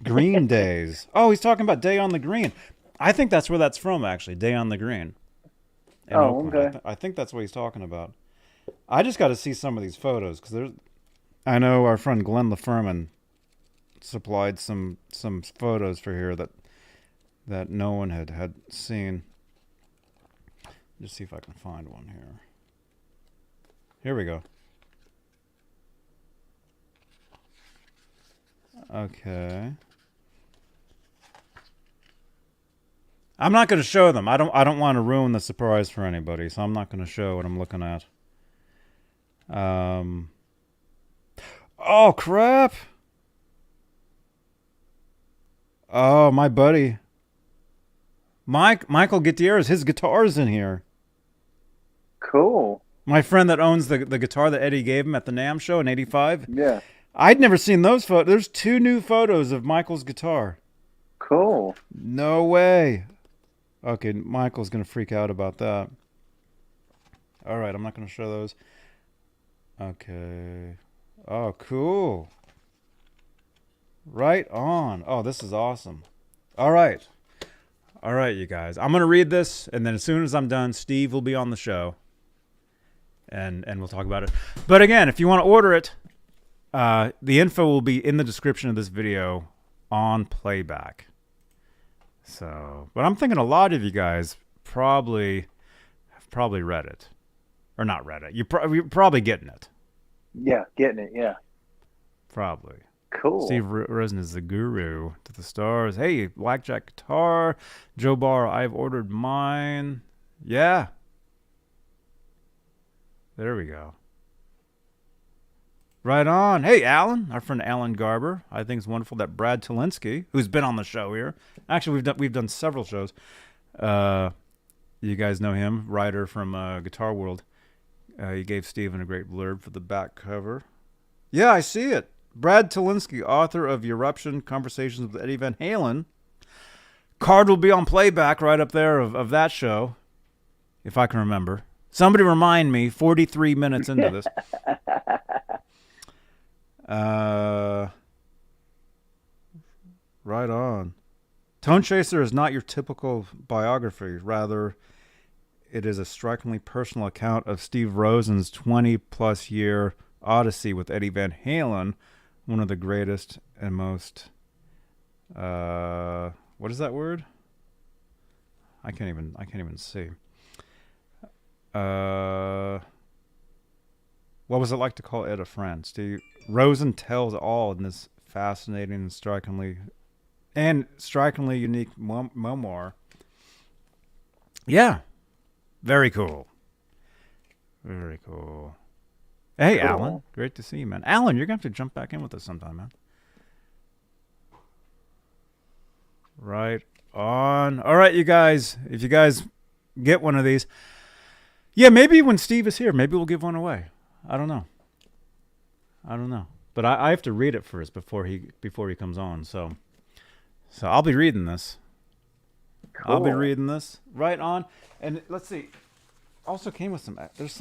Green Days. Oh, he's talking about Day on the Green. I think that's where that's from, actually. Day on the Green. In Oakland. Okay. I think that's what he's talking about. I just got to see some of these photos because I know our friend Glenn LaFurman supplied some photos for here that no one had seen. Just see if I can find one here. Here we go. Okay. I'm not going to show them. I don't want to ruin the surprise for anybody, so I'm not going to show what I'm looking at. Oh crap. Oh, my buddy Michael Gutierrez, his guitar's in here. Cool. My friend that owns the guitar that Eddie gave him at the NAMM show in 85. Yeah. I'd never seen those photos. There's 2 new photos of Michael's guitar. Cool. No way. Okay, Michael's going to freak out about that. All right, I'm not going to show those. Okay. Oh, cool. Right on. Oh, this is awesome. All right. All right, you guys. I'm going to read this, and then as soon as I'm done, Steve will be on the show, and we'll talk about it. But again, if you want to order it, the info will be in the description of this video on playback. So, but I'm thinking a lot of you guys probably read it, or not read it. You're probably getting it. Yeah, getting it. Yeah. Probably. Cool. Steve Rosen is the guru to the stars. Hey, Blackjack guitar. Joe Barr, I've ordered mine. Yeah. There we go. Right on. Hey, Alan, our friend Alan Garber. I think it's wonderful that Brad Talinsky, who's been on the show here. Actually, we've done several shows. You guys know him, writer from Guitar World. He gave Steven a great blurb for the back cover. Yeah, I see it. Brad Talinsky, author of Eruption, Conversations with Eddie Van Halen. Card will be on playback right up there of that show, if I can remember. Somebody remind me, 43 minutes into this. Right on. ToneChaser is not your typical biography. Rather, it is a strikingly personal account of Steve Rosen's 20-plus year odyssey with Eddie Van Halen, one of the greatest and most... what is that word? I can't even see. What was it like to call Ed a friend? Steve Rosen tells all in this fascinating and strikingly unique memoir. Yeah. Very cool. Very cool. Hey, cool. Alan. Great to see you, man. Alan, you're going to have to jump back in with us sometime, man. Right on. All right, you guys. If you guys get one of these, yeah, maybe when Steve is here, maybe we'll give one away. I don't know. But I have to read it first before he comes on. So I'll be reading this. Cool. I'll be reading this. Right on. And let's see. Also came with some. There's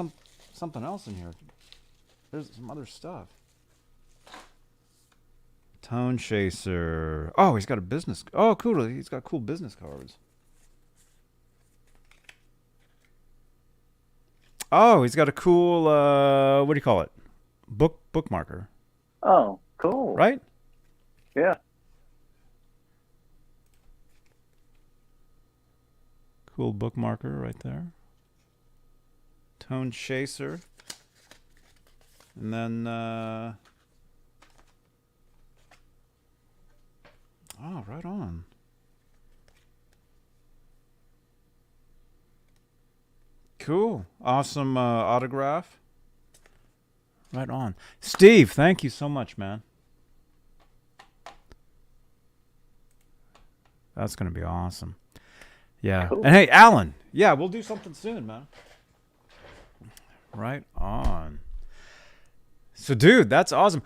something else in here. There's some other stuff. ToneChaser. Oh, he's got a business. Oh, cool. He's got cool business cards. Oh, he's got a cool, what do you call it? Bookmarker. Oh, cool. Right? Yeah. Cool bookmarker right there. ToneChaser. And then, oh, right on. Cool. Awesome autograph. Right on. Steve, thank you so much, man. That's going to be awesome. Yeah. Cool. And hey, Alan. Yeah, we'll do something soon, man. Right on. So, dude, that's awesome.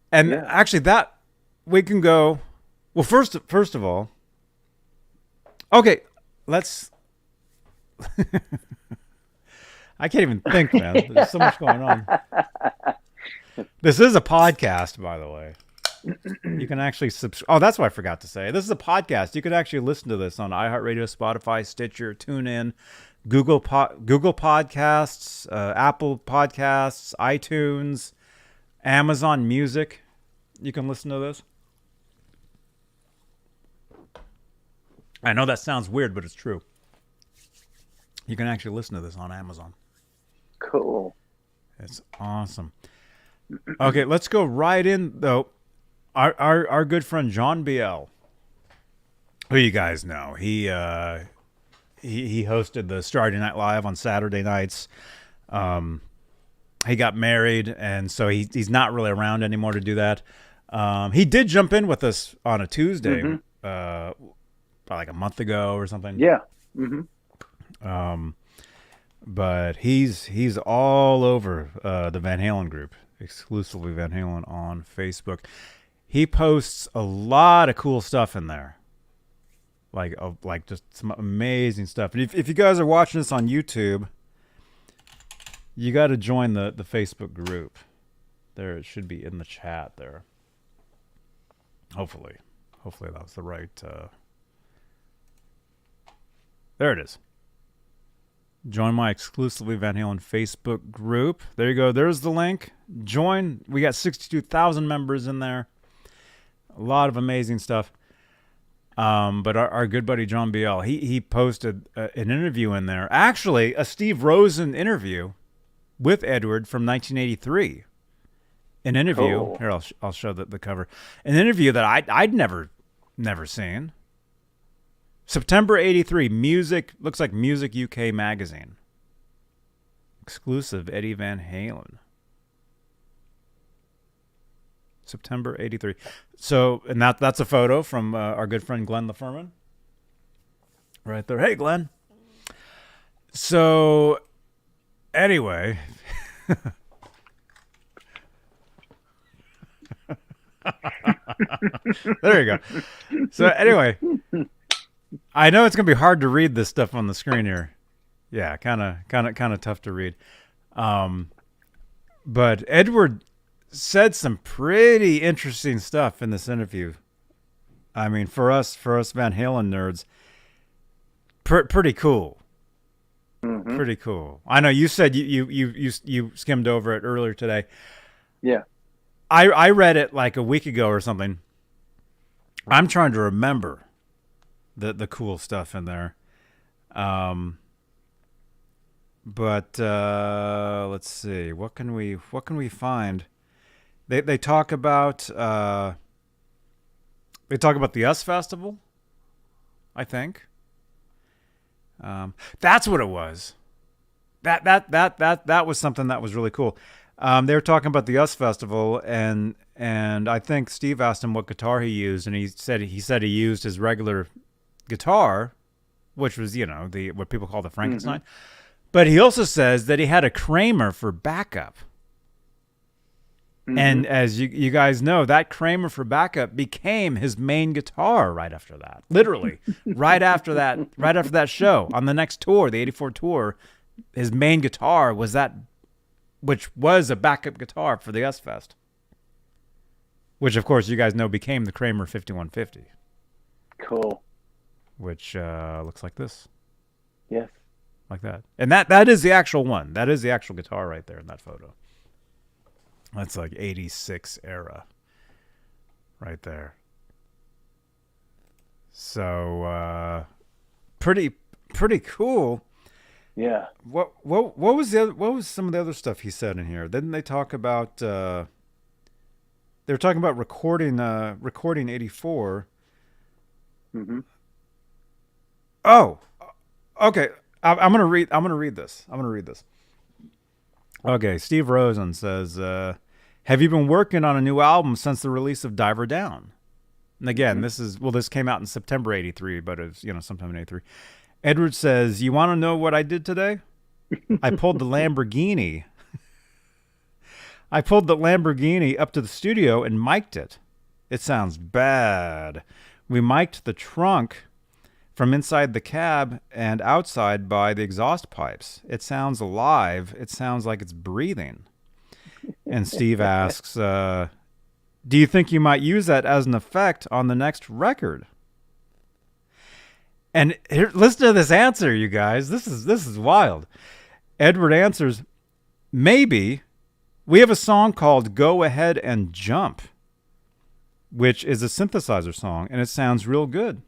And actually, that we can go. Well, first of all, okay, let's. I can't even think, man. There's so much going on. This is a podcast, by the way. You can actually subscribe. Oh, that's what I forgot to say. This is a podcast. You can actually listen to this on iHeartRadio, Spotify, Stitcher, TuneIn, Google Podcasts, Apple Podcasts, iTunes, Amazon Music. You can listen to this. I know that sounds weird, but it's true. You can actually listen to this on Amazon. Cool. It's awesome. Okay, let's go right in, though. Our good friend John BL, who you guys know, he hosted the Saturday Night Live on Saturday nights. He got married, and so he's not really around anymore to do that. He did jump in with us on a Tuesday, probably like a month ago or something. Yeah. Mm-hmm. But he's all over the Van Halen group, exclusively Van Halen on Facebook. He posts a lot of cool stuff in there, like just some amazing stuff. And if you guys are watching this on YouTube, you got to join the Facebook group. There, it should be in the chat there. Hopefully that was the right. There it is. Join my exclusively Van Halen Facebook group. There you go. There's the link. Join. We got 62,000 members in there. A lot of amazing stuff. But our good buddy John BL, he posted an interview in there. Actually, a Steve Rosen interview with Edward from 1983. An interview. Cool. Here, I'll show the cover. An interview that I'd never seen. September 83, looks like Music UK magazine. Exclusive Eddie Van Halen. September 83. So, and that's a photo from our good friend Glenn LaFurman. Right there. Hey, Glenn. So, anyway. There you go. So, anyway. I know it's going to be hard to read this stuff on the screen here. Yeah, kind of tough to read. But Edward said some pretty interesting stuff in this interview. I mean, for us Van Halen nerds, pretty cool. Mm-hmm. Pretty cool. I know you said you skimmed over it earlier today. Yeah. I read it like a week ago or something. I'm trying to remember the cool stuff in there. But let's see. What can we find? They talk about the US Festival, I think. That's what it was. That was something that was really cool. They were talking about the US Festival, and I think Steve asked him what guitar he used, and he said he used his regular guitar, which was what people call the Frankenstein. Mm-hmm. But he also says that he had a Kramer for backup. Mm-hmm. And as you guys know, that Kramer for backup became his main guitar right after that. Literally, right after that show on the next tour, the '84 tour, his main guitar was that, which was a backup guitar for the S-Fest. Which, of course, you guys know became the Kramer 5150. Cool. Which looks like this. Yes. like that. And that is the actual one. That is the actual guitar right there in that photo. That's like 86 era right there. So pretty cool. Yeah. What was some of the other stuff he said in here? Didn't they talk about they were talking about recording 84. Mm-hmm. Oh, okay. I'm gonna read this. Okay, Steve Rosen says, "Have you been working on a new album since the release of Diver Down?" And again, this came out in September '83, but it was sometime in '83. Edward says, "You want to know what I did today? I pulled the Lamborghini. I pulled the Lamborghini up to the studio and mic'd it. It sounds bad. We mic'd the trunk from inside the cab and outside by the exhaust pipes. It sounds alive. It sounds like it's breathing." And Steve asks, "Do you think you might use that as an effect on the next record?" And here, listen to this answer, you guys. This is wild. Edward answers, "Maybe. We have a song called Go Ahead and Jump, which is a synthesizer song, and it sounds real good.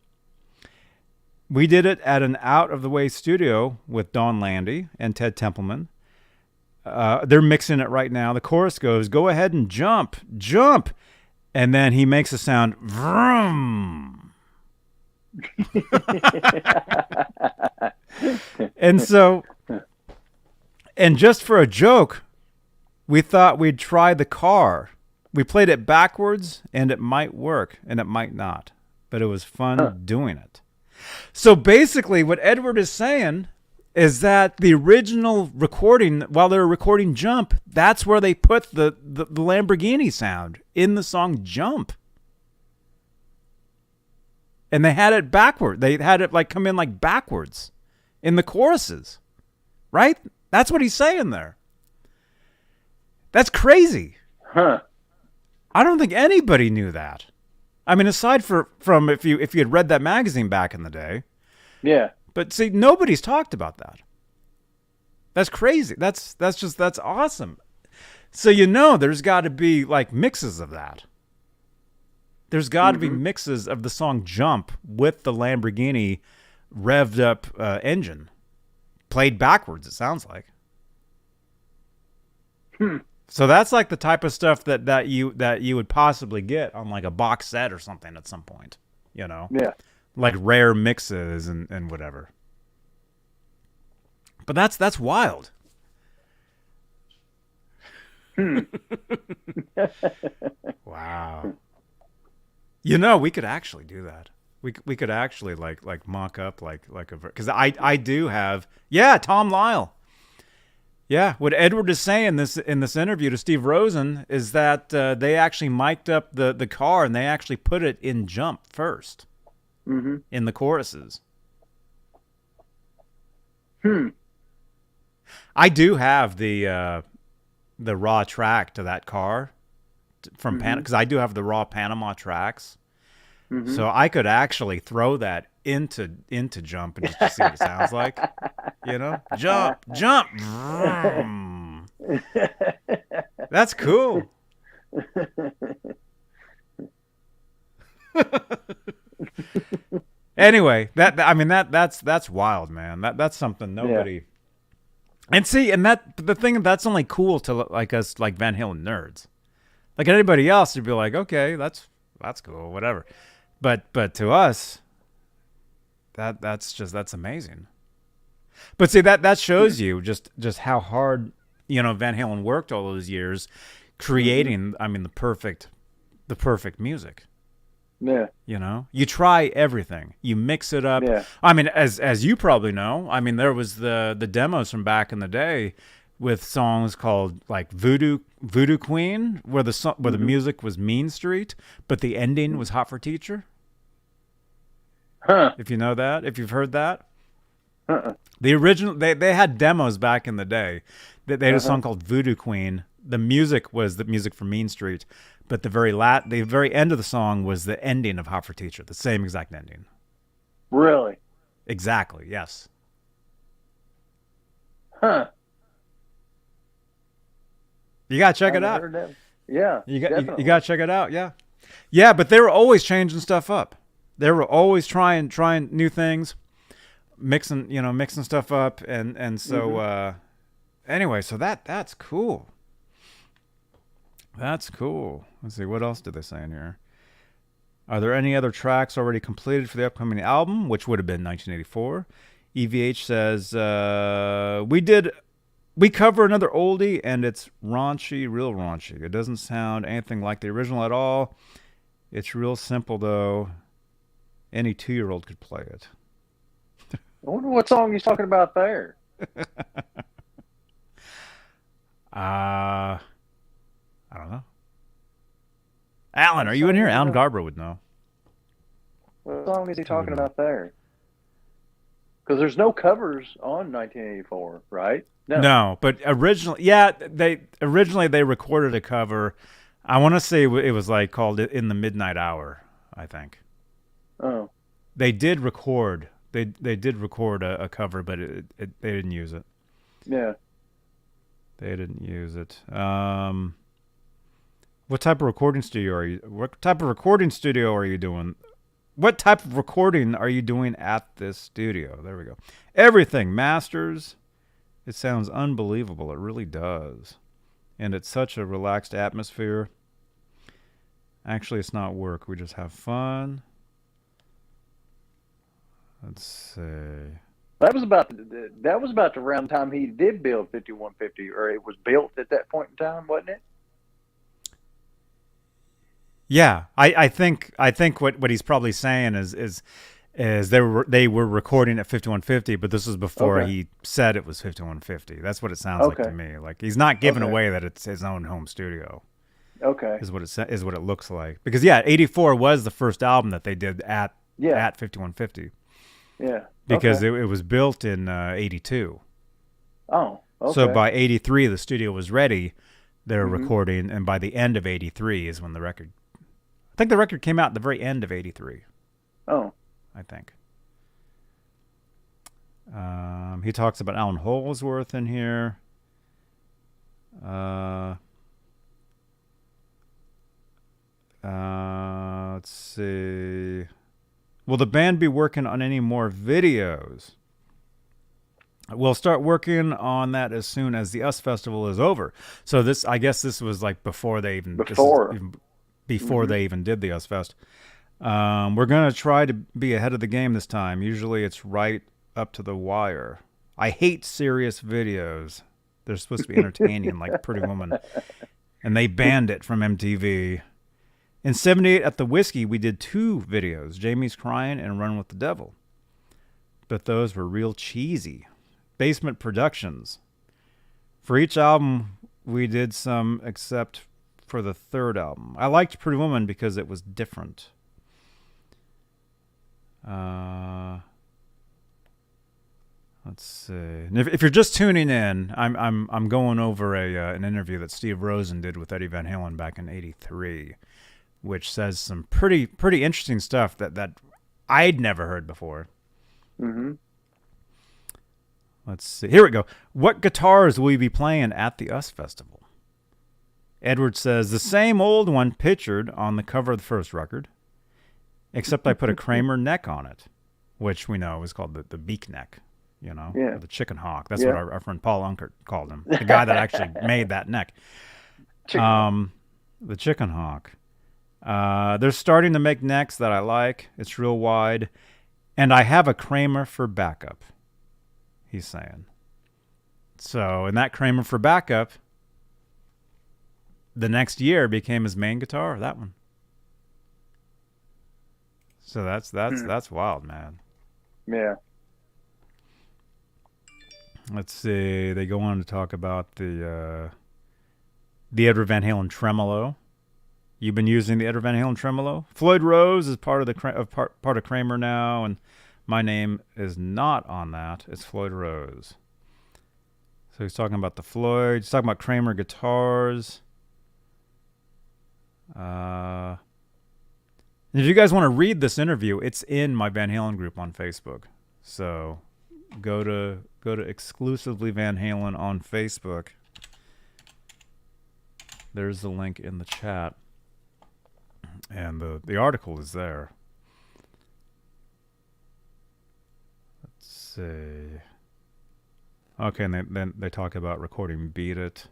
We did it at an out-of-the-way studio with Don Landy and Ted Templeman. They're mixing it right now. The chorus goes, 'Go ahead and jump, jump.' And then he makes a sound, vroom." And just for a joke, we thought we'd try the car. We played it backwards, and it might work, and it might not. But it was fun doing it. So basically, what Edward is saying is that the original recording, while they were recording Jump, that's where they put the Lamborghini sound in the song Jump. And they had it backward. They had it come in backwards in the choruses. Right? That's what he's saying there. That's crazy. Huh. I don't think anybody knew that. I mean, aside from if you had read that magazine back in the day. Yeah. But see, nobody's talked about that. That's crazy. That's awesome. So there's got to be mixes of that. There's got to be mixes of the song Jump with the Lamborghini revved up engine. Played backwards, it sounds like. So that's the type of stuff that you would possibly get on a box set or something at some point. Yeah. Rare mixes and whatever. But that's wild. Wow. We could actually do that. We could actually mock up a, because I do have, Tom Lyle. Yeah, what Edward is saying in this interview to Steve Rosen is that they actually mic'd up the car and they actually put it in Jump first in the choruses. I do have the raw track to that car from Panama, because I do have the raw Panama tracks. So I could actually throw that into Jump and just see what it sounds like. Jump. Vroom. That's cool. Anyway, that's wild, man. That's something nobody. Yeah. And see, and the thing that's only cool to us Van Halen nerds. Anybody else would be like, okay, that's cool, whatever. But to us, that's amazing. But see, that shows you just how hard Van Halen worked all those years creating the perfect music. Yeah. You try everything. You mix it up. Yeah. As you probably know, there was the demos from back in the day with songs called Voodoo Queen, where the music was Mean Street, but the ending was Hot for Teacher. Huh. If you know that, if you've heard that. The original, they had demos back in the day. They had a song called Voodoo Queen. The music was the music from Mean Street, but the very end of the song was the ending of Hot for Teacher, the same exact ending. Really? Exactly, yes. Huh. You gotta check I it haven't out. heard that. Yeah, You definitely. gotta check it out. Yeah, yeah. But they were always changing stuff up. They were always trying new things, mixing stuff up, and so anyway, so that's cool. That's cool. Let's see, what else did they say in here? Are there any other tracks already completed for the upcoming album, which would have been 1984? EVH says, we cover another oldie, and it's raunchy, real raunchy. It doesn't sound anything like the original at all. It's real simple, though. Any 2-year-old could play it. I wonder what song he's talking about there. I don't know. Alan, are you in here? Alan Garber would know. What song is he talking about there? Because there's no covers on 1984, right? No, but originally, they recorded a cover. I want to say it was like called "In the Midnight Hour," I think. Oh, they did record. They did record a cover, but they didn't use it. Yeah, they didn't use it. What type of recording studio are you? What type of recording studio are you doing? What type of recording are you doing at this studio? There we go. Everything masters. It sounds unbelievable. It really does. And it's such a relaxed atmosphere. Actually, it's not work. We just have fun. Let's see. That was about the round time he did build 5150, or it was built at that point in time, wasn't it? Yeah, I think what he's probably saying is they were recording at 5150, but this was before he said it was 5150. That's what it sounds like to me. Like he's not giving away that it's his own home studio. Okay, is what it looks like. Because 84 was the first album that they did at 5150. Yeah, because it was built in 82. Oh, okay. So by 83 the studio was ready. They were recording, and by the end of 83 is when the record. I think the record came out at the very end of 83. Oh. I think. He talks about Alan Holdsworth in here. Let's see. Will the band be working on any more videos? We'll start working on that as soon as the US Festival is over. So I guess this was like before they even they even did the US Fest. We're gonna try to be ahead of the game this time. Usually it's right up to the wire. I hate serious videos. They're supposed to be entertaining, like Pretty Woman, and they banned it from MTV. In '78 at the Whiskey, we did 2 videos: Jamie's Crying and Run with the Devil. But those were real cheesy. Basement Productions. For each album, we did some, except for the 3rd album. I liked Pretty Woman because it was different. Let's see. And if you're just tuning in, I'm going over an interview that Steve Rosen did with Eddie Van Halen back in '83, which says some pretty interesting stuff that I'd never heard before. Mm-hmm. Let's see. Here we go. What guitars will you be playing at the US Festival? Edward says, the same old one pictured on the cover of the first record, except I put a Kramer neck on it, which we know is called the beak neck, or the chicken hawk. That's what our friend Paul Unkert called him, the guy that actually made that neck. The chicken hawk. They're starting to make necks that I like. It's real wide. And I have a Kramer for backup, he's saying. So, and that Kramer for backup, the next year became his main guitar, that one. So that's wild, man. Yeah. Let's see. They go on to talk about the Edward Van Halen tremolo. You've been using the Edward Van Halen tremolo. Floyd Rose is part of Kramer now, and my name is not on that. It's Floyd Rose. So he's talking about the Floyd. He's talking about Kramer guitars. And if you guys want to read this interview, it's in my Van Halen group on Facebook. So go to exclusively Van Halen on Facebook. There's the link in the chat, and the article is there. Let's see. Okay, and then they talk about recording Beat It.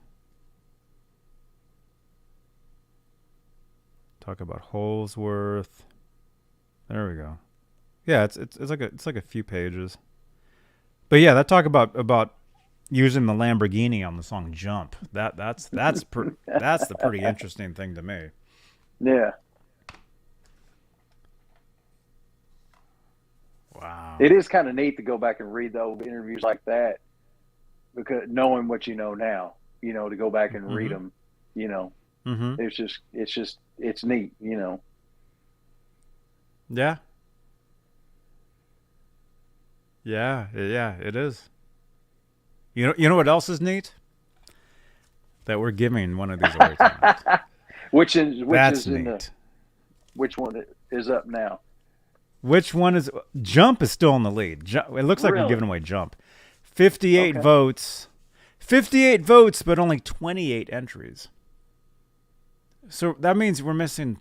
Talk about Holsworth. There we go. Yeah, it's like a few pages. But yeah, that talk about using the Lamborghini on the song "Jump." That's the pretty interesting thing to me. Yeah. Wow. It is kind of neat to go back and read the old interviews like that, because knowing what you know now, to go back and read them, it's neat, Yeah. Yeah, it is. You know what else is neat? That we're giving one of these away tonight. Which That's is neat. which one is up now? Which one is Jump is still in the lead. It looks like we're giving away Jump. 58 votes. 58 votes, but only 28 entries. So that means we're missing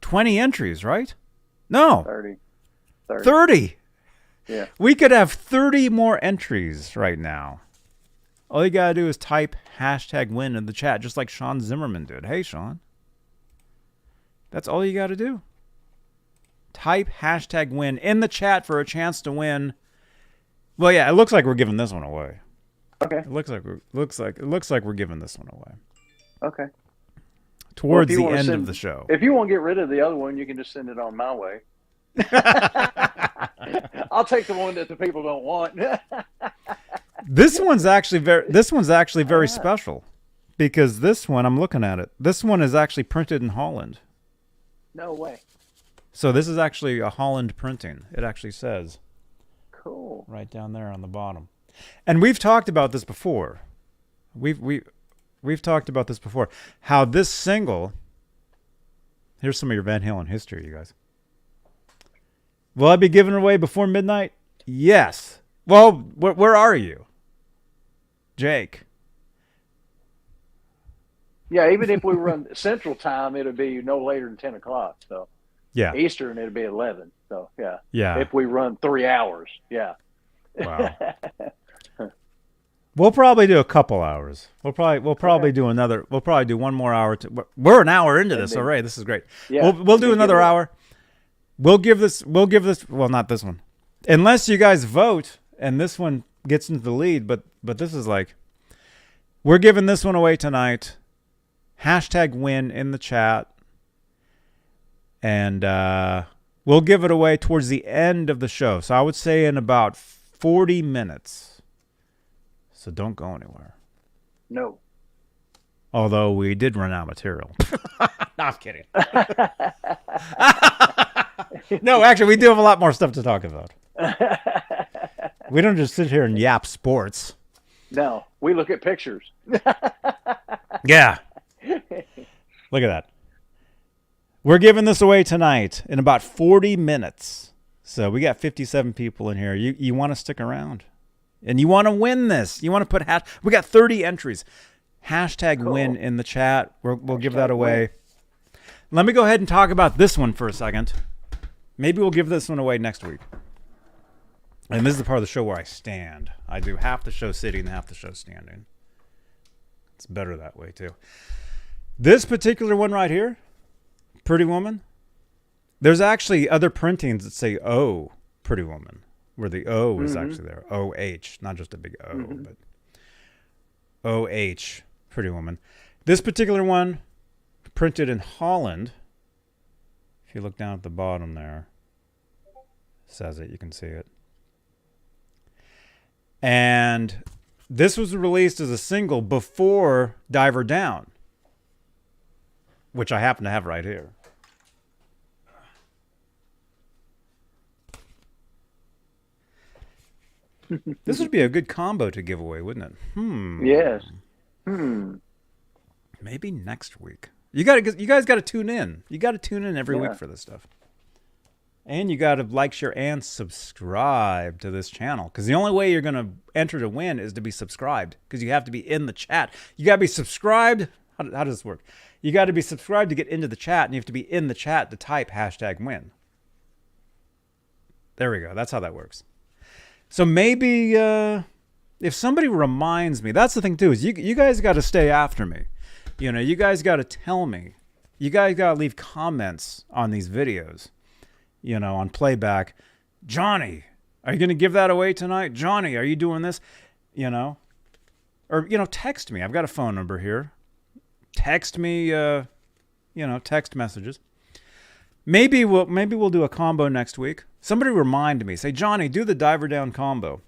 20 entries, right? No. 30. 30. Yeah. We could have 30 more entries right now. All you got to do is type #win in the chat, just like Sean Zimmerman did. Hey, Sean. That's all you got to do. Type #win in the chat for a chance to win. Well, yeah, it looks like we're giving this one away. Okay. It looks like we're giving this one away. Okay. Towards the end of the show. If you want to get rid of the other one, you can just send it on my way. I'll take the one that the people don't want. This one's actually very special, because this one, I'm looking at it. This one is actually printed in Holland. No way. So this is actually a Holland printing. It actually says. Cool. Right down there on the bottom. And we've talked about this before. We've talked about this before. How this single. Here's some of your Van Halen history, you guys. Will I be giving it away before midnight? Yes. Well, where are you, Jake? Yeah, even if we run Central Time, it'll be no later than 10 o'clock. So Yeah. Eastern, it'll be 11. So yeah. Yeah. If we run 3 hours, yeah. Wow. We'll probably do a couple hours. We'll probably do another. We'll probably do one more hour. We're an hour into this already. This is great. Yeah, we'll do another hour. We'll give this. Well, not this one, unless you guys vote and this one gets into the lead. But this is like, we're giving this one away tonight. #win in the chat, and we'll give it away towards the end of the show. So I would say in about 40 minutes. So don't go anywhere. No. Although we did run out of material. No, I'm kidding. No, actually, we do have a lot more stuff to talk about. We don't just sit here and yap sports. No, we look at pictures. Yeah. Look at that. We're giving this away tonight in about 40 minutes. So we got 57 people in here. You want to stick around. And you want to win this. You want to put we got 30 entries. #win in the chat. We'll give that away. Let me go ahead and talk about this one for a second. Maybe we'll give this one away next week. And this is the part of the show where I stand. I do half the show sitting and half the show standing. It's better that way, too. This particular one right here, Pretty Woman, there's actually other printings that say O, Pretty Woman, where the O is actually there. O-H, not just a big O, but O-H, Pretty Woman. This particular one, printed in Holland. If you look down at the bottom there, it says it, you can see it. And this was released as a single before Diver Down, which I happen to have right here. This would be a good combo to give away, wouldn't it? Yes. Maybe next week. You guys got to tune in. You got to tune in every week for this stuff. And you got to like, share, and subscribe to this channel. Because the only way you're going to enter to win is to be subscribed. Because you have to be in the chat. You got to be subscribed. How does this work? You got to be subscribed to get into the chat. And you have to be in the chat to type #win. There we go. That's how that works. So maybe if somebody reminds me. That's the thing, too, is you guys got to stay after me. You know, you guys got to tell me. You guys got to leave comments on these videos. You know, on playback, Johnny, are you going to give that away tonight? Johnny, are you doing this? You know, or, you know, text me. I've got a phone number here. Text me, you know, text messages. Maybe we'll do a combo next week. Somebody remind me. Say, Johnny, do the diver down combo.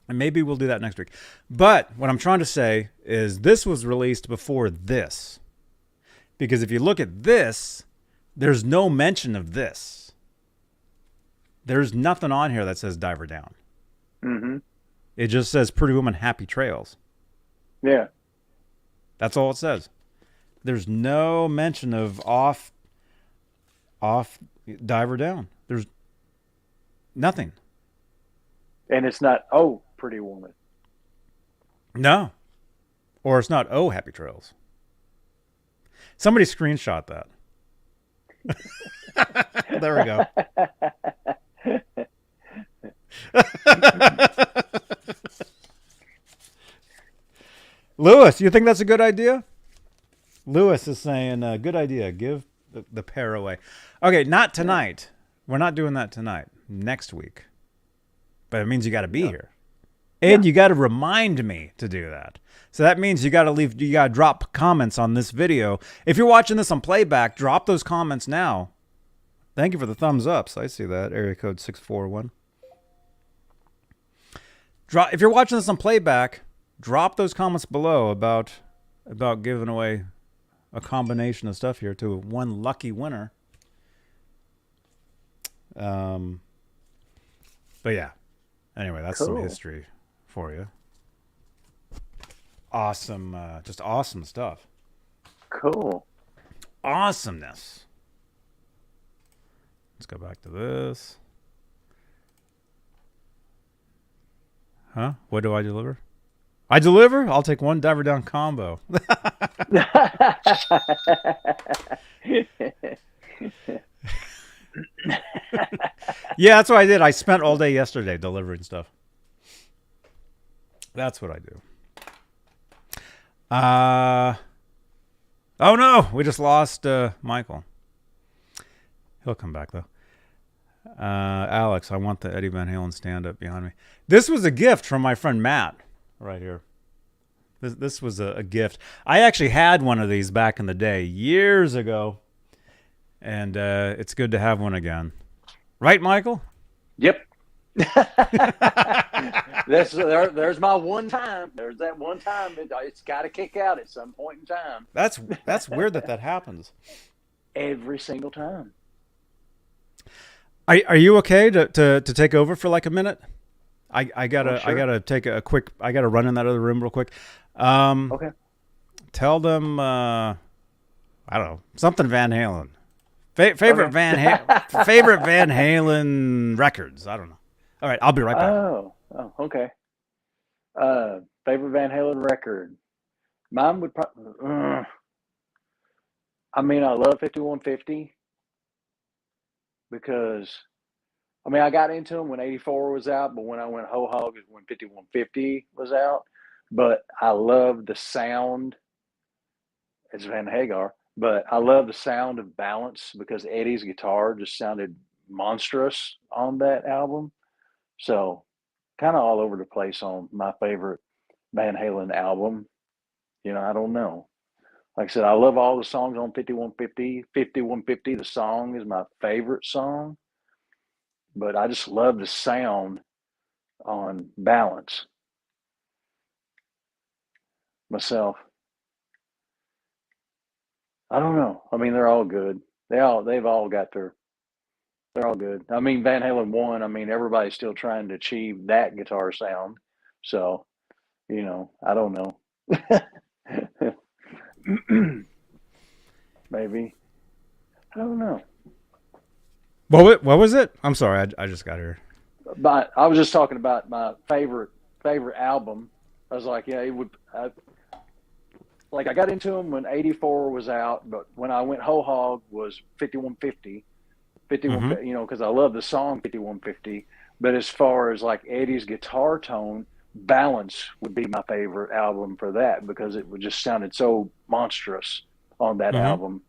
And maybe we'll do that next week. But what I'm trying to say is this was released before this. Because if you look at this, there's no mention of this. There's nothing on here that says diver down. Mm-hmm. It just says Pretty Woman Happy Trails. Yeah. That's all it says. There's no mention of off diver down. There's nothing. And it's not, oh, Pretty Woman. No. Or it's not, oh, Happy Trails. Somebody screenshot that. There we go. Lewis, you think that's a good idea? Lewis is saying, good idea. Give the pair away. Okay, not tonight. We're not doing that tonight. Next week. But it means you got to be here. And you got to remind me to do that. So that means you got to drop comments on this video. If you're watching this on playback, drop those comments now. Thank you for the thumbs ups. I see that. Area code 641. If you're watching this on playback, drop those comments below about giving away a combination of stuff here to one lucky winner. But yeah. Anyway, that's some history for you. Awesome. Just awesome stuff. Cool. Awesomeness. Let's go back to this. Huh? What do I deliver? I deliver? I'll take one diver down combo. Yeah, that's what I did. I spent all day yesterday delivering stuff. That's what I do. Oh no, we just lost Michael. He'll come back though. Alex, I want the Eddie Van Halen stand-up behind me. This was a gift from my friend Matt right here. This was a gift. I actually had one of these back in the day, years ago. And it's good to have one again. Right, Michael? Yep. There's my one time. There's that one time. It's got to kick out at some point in time. That's weird that happens. Every single time. Are you okay to take over for like a minute? I gotta take a quick. I gotta run in that other room real quick. Okay. Tell them. I don't know, something Van Halen. Favorite Van Halen records. I don't know. All right, I'll be right back. Oh, okay. Favorite Van Halen record. Mine would probably. I love 5150 because, I got into them when 84 was out, but when I went whole hog is when 5150 was out. But I love the sound. It's Van Hagar. But I love the sound of Balance because Eddie's guitar just sounded monstrous on that album. So kind of all over the place on my favorite Van Halen album. I don't know. Like I said, I love all the songs on 5150. 5150, the song is my favorite song. But I just love the sound on Balance myself. I don't know. They're all good. They're all good. Van Halen 1, everybody's still trying to achieve that guitar sound. So, I don't know. Maybe. I don't know. What was it? I'm sorry, I just got here. But I was just talking about my favorite album. I was like, yeah, it would. Like I got into them when '84 was out, but when I went whole hog was 5150, Mm-hmm. you know, because I love the song 5150. But as far as like Eddie's guitar tone, Balance would be my favorite album for that because it would just sounded so monstrous on that Mm-hmm. album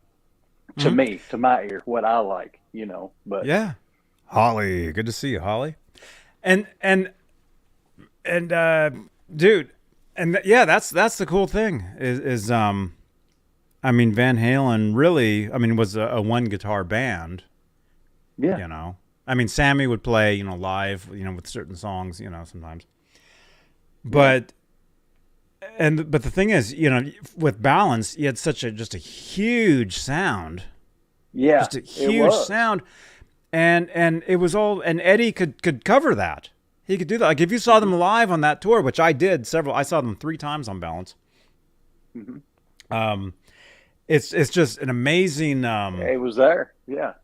to Mm-hmm. me, to my ear, what I like, you know. But Yeah. Holly, good to see you, Holly. And dude, yeah, that's the cool thing is I mean Van Halen really, I mean, was a one guitar band, yeah, you know. I mean Sammy would play, you know, live, you know, with certain songs, you know, sometimes. yeah, But but the thing is, you know, with Balance, you had such a just a huge sound, yeah, just a it huge was. sound, and it was all, and Eddie could cover that. He could do that. Like if you saw Hmm. them live on that tour, which I did several, I saw them 3 times on Balance. Hmm. Um, it's just an amazing. It was there. Yeah.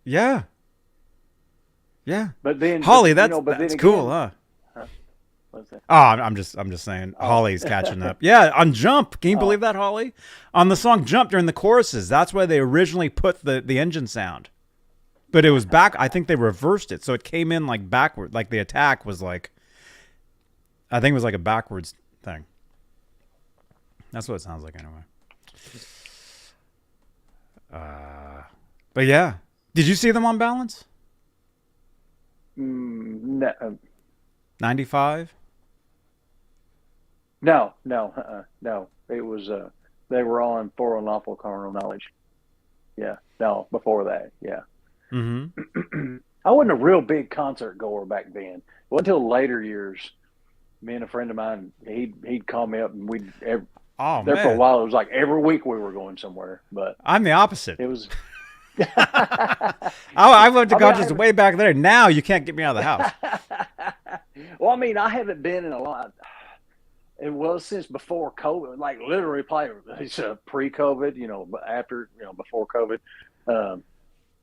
Yeah, yeah. But Holly, you know, but then that's cool, again, huh? huh, what's that? Oh, I'm just saying. Oh, Holly's catching up. Yeah, on Jump. Can you believe oh, that, Holly? On the song Jump during the choruses, that's where they originally put the engine sound. But it was back. I think they reversed it, so it came in like backward. Like the attack was like, I think it was like a backwards thing. That's what it sounds like anyway. But yeah, did you see them on Balance? no, 95. no. It was they were on For Unlawful Carnal Knowledge. Yeah, no, before that, yeah. Mm-hmm. I wasn't a real big concert goer back then. It wasn't until later years. Me and a friend of mine, he'd call me up, and Oh there for a man, while. It was like every week we were going somewhere, but I'm the opposite. it was. I went to I mean, I concerts haven't. way back there. Now you can't get me out of the house. Well, I mean, I haven't been in a lot. It was since before COVID, like literally, probably it's pre-COVID. You know, but after, you know, before COVID. Um,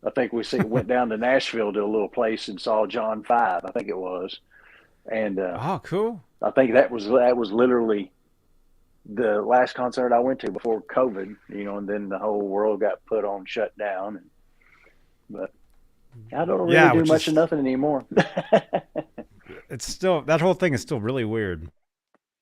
I think went down to Nashville to a little place and saw John Five. I think it was, and Oh, cool. I think that was literally the last concert I went to before COVID. You know, and then the whole world got put on shut down. But I don't really Yeah, do which much of is nothing anymore. it's still, that whole thing is still really weird.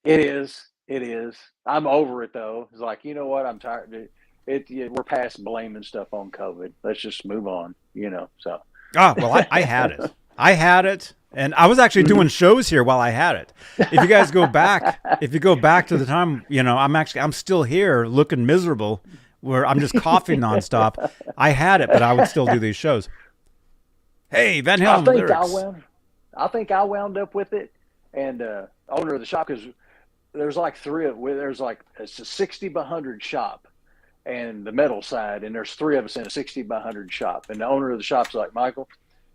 It is. It is. I'm over it though. It's like, you know what? I'm tired. We're past blaming stuff on COVID. Let's just move on. You know. So. Ah, well, I had it. I had it, and I was actually doing shows here while I had it. If you guys go back, if you go back to the time, you know, I'm still here looking miserable, where I'm just coughing nonstop. I had it, but I would still do these shows. Hey, Van I Halen think I lyrics. wound. I think I wound up with it, and owner of the shop, because there's like three of there's like it's a 60 by 100 shop, and the metal side, and there's three of us in a 60 by 100 shop, and the owner of the shop's like, Michael,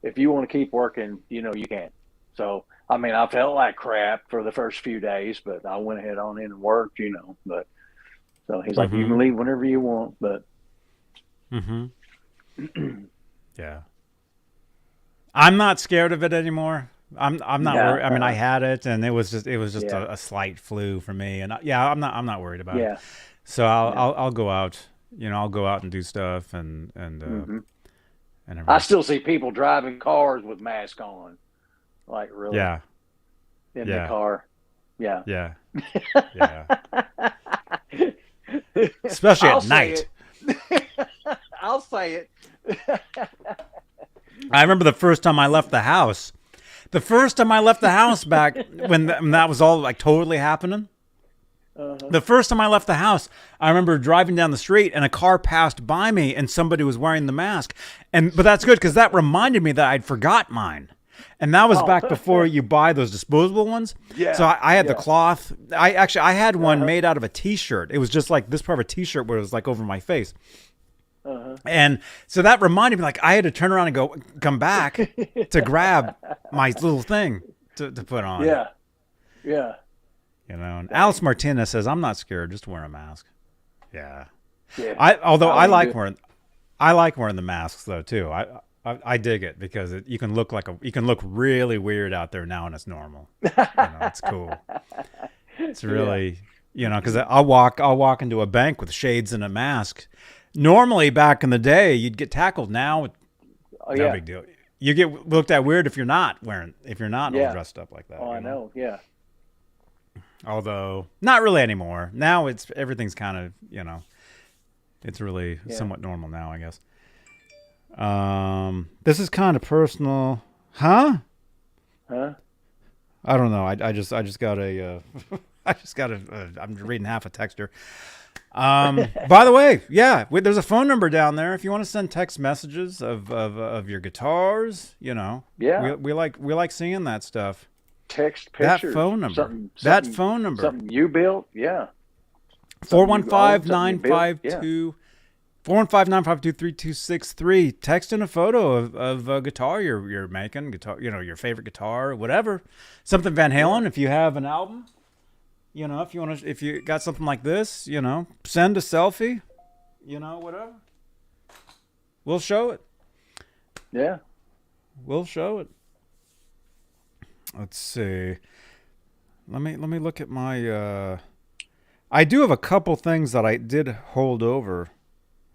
if you want to keep working, you know you can. So I mean, I felt like crap for the first few days, but I went ahead on in and worked, you know. But so he's like, you Mm-hmm. can leave whenever you want, but Mm-hmm. Yeah. I'm not scared of it anymore. I'm not no, worried. I mean, I had it, and it was just yeah, a slight flu for me, and yeah, I'm not worried about it. yeah, So I'll yeah. I'll, I'll go out. You know, I'll go out and do stuff Hmm. and I everything. still see people driving cars with masks on, like really Yeah, in the yeah, car. Yeah. yeah, yeah. Especially I'll at say night. it. I'll say it. I remember the first time I left the house. The first time I left the house back when that was all like totally happening. Uh-huh. The first time I left the house, I remember driving down the street and a car passed by me and somebody was wearing the mask. But that's good because that reminded me that I'd forgot mine. And that was Oh, back before you buy those disposable ones. So yeah, I had the yeah. cloth. I had one Uh-huh. made out of a T-shirt. It was just like this part of a T-shirt where it was like over my face. Uh-huh. And so that reminded me, like I had to turn around and come back to grab my little thing to put on. Yeah, yeah, You know, and Alice dang, Martinez says, "I'm not scared. Just wear a mask." Yeah. yeah. Although I I wouldn't like do. wearing, I like wearing the masks though too. I dig it because you can look really weird out there now, and it's normal. It's cool. It's really because I'll walk into a bank with shades and a mask. Normally, back in the day, you'd get tackled. Now, no big deal. You get looked at weird if you're not all dressed up like that. Oh, I know. Yeah. Although not really anymore. Now everything's kind of it's really somewhat normal now, I guess. This is kind of personal, huh? I don't know. I just got a I'm reading half a text here. By the way, there's a phone number down there if you want to send text messages of your guitars. We like seeing that stuff. Text pictures. That phone number. Something you built. Yeah. 415-952. 415-952-3263. Text in a photo of a guitar you're making, your favorite guitar, whatever. Something Van Halen. If you have an album, if you got something like this, send a selfie, whatever. We'll show it. Yeah, we'll show it. Let's see. Let me look at my. I do have a couple things that I did hold over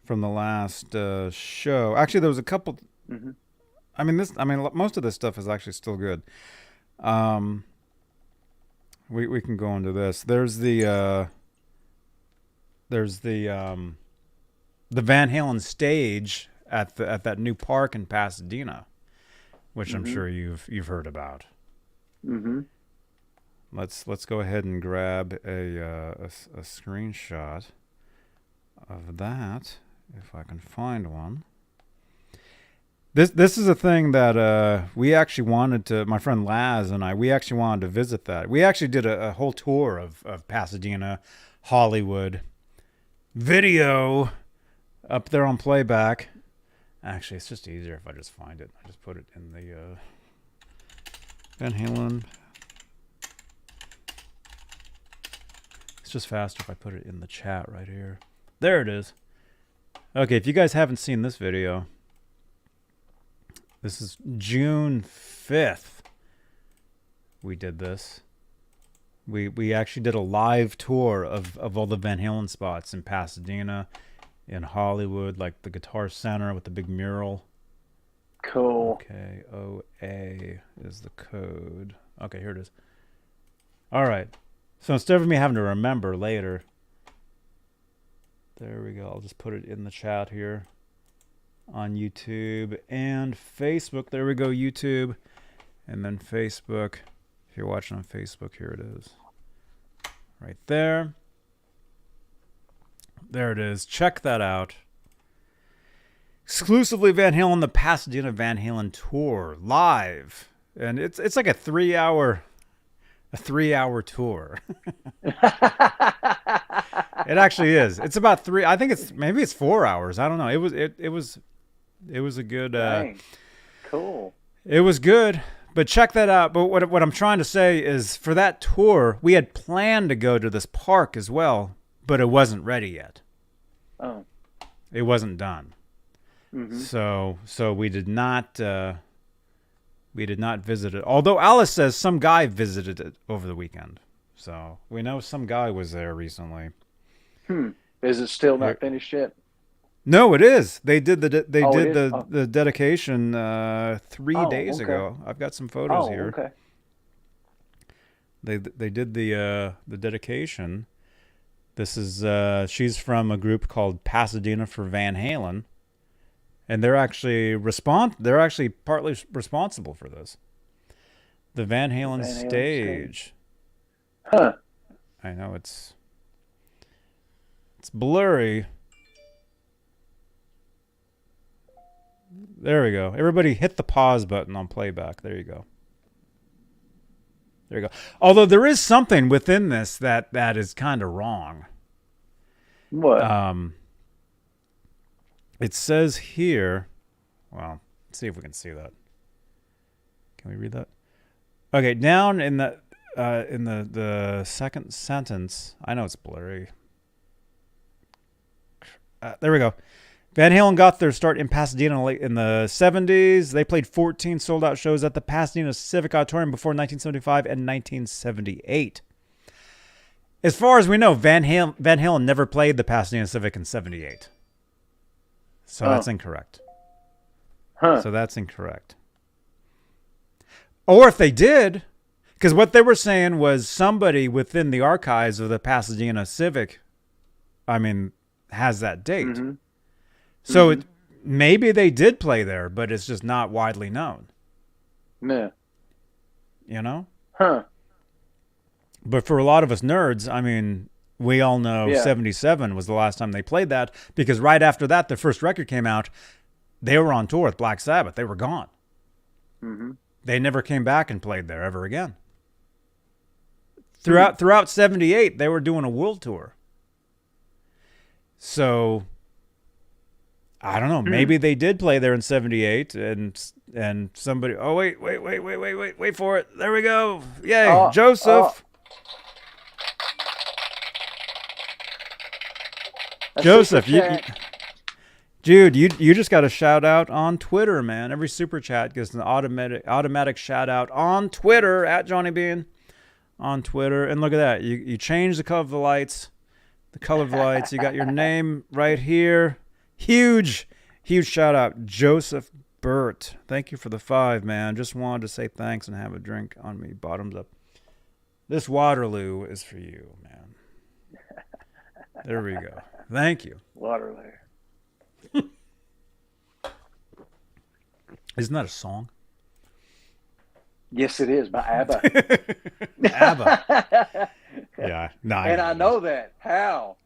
from the last show. Actually, there was a couple. Mm-hmm. Most of this stuff is actually still good. We can go into this. There's the Van Halen stage at that new park in Pasadena, which mm-hmm. I'm sure you've heard about. Mm-hmm. Let's go ahead and grab a screenshot of that if I can find one. This is a thing that we actually wanted to. My friend Laz and we actually wanted to visit that. We actually did a whole tour of Pasadena, Hollywood, video up there on playback. Actually, it's just easier if I just find it. I just put it in the Van Halen. It's just faster if I put it in the chat right here. There it is. Okay, if you guys haven't seen this video, this is June 5th. We did this. We actually did a live tour of all the Van Halen spots in Pasadena, in Hollywood, like the Guitar Center with the big mural. Cool. Okay, OA is the code. Okay, here it is. All right. So instead of me having to remember later, there we go. I'll just put it in the chat here on YouTube and Facebook. There we go, YouTube. And then Facebook. If you're watching on Facebook, here it is. Right there. There it is. Check that out. Exclusively Van Halen, the Pasadena Van Halen tour live. And it's like a 3-hour tour. It actually is. It's about 3. I think maybe it's 4 hours. I don't know. It was a good. Cool. It was good, but check that out. But what I'm trying to say is, for that tour, we had planned to go to this park as well, but it wasn't ready yet. Oh. It wasn't done. Mm-hmm. So we did not. We did not visit it. Although Alice says some guy visited it over the weekend. So we know some guy was there recently. Is it still not finished yet? No, it is. They did the dedication 3 days ago. I've got some photos here. Okay. They did the dedication. This is she's from a group called Pasadena for Van Halen. And they're actually partly responsible for this. The Van Halen stage. Huh. I know it's blurry. There we go. Everybody hit the pause button on playback. There you go. There you go. Although there is something within this that is kind of wrong. What? It says here, well, let's see if we can see that. Can we read that? Okay, down in the second sentence, I know it's blurry. There we go. Van Halen got their start in Pasadena late in the 70s. They played 14 sold-out shows at the Pasadena Civic Auditorium before 1975 and 1978. As far as we know, Van Halen never played the Pasadena Civic in 78. So that's incorrect. Huh. So that's incorrect. Or if they did, because what they were saying was somebody within the archives of the Pasadena Civic, has that date. Mm-hmm. So maybe they did play there, but it's just not widely known. Yeah. You know? Huh. But for a lot of us nerds, we all know 77 was the last time they played that, because right after that, their first record came out. They were on tour with Black Sabbath. They were gone. Mm-hmm. They never came back and played there ever again. Throughout 78, they were doing a world tour. So I don't know. Maybe they did play there in 78 and somebody, oh, wait for it. There we go. Yay, Joseph. Joseph, dude, you just got a shout out on Twitter, man. Every super chat gets an automatic shout out on Twitter at Johnny Beane on Twitter. And look at that. You changed the color of the lights. You got your name right here. Huge shout out, Joseph Burt. Thank you for the 5, man. Just wanted to say thanks and have a drink on me. Bottoms up. This Waterloo is for you, man. There we go. Thank you. Waterloo. Isn't that a song? Yes, it is by ABBA. ABBA. Yeah. No, and I know that. How?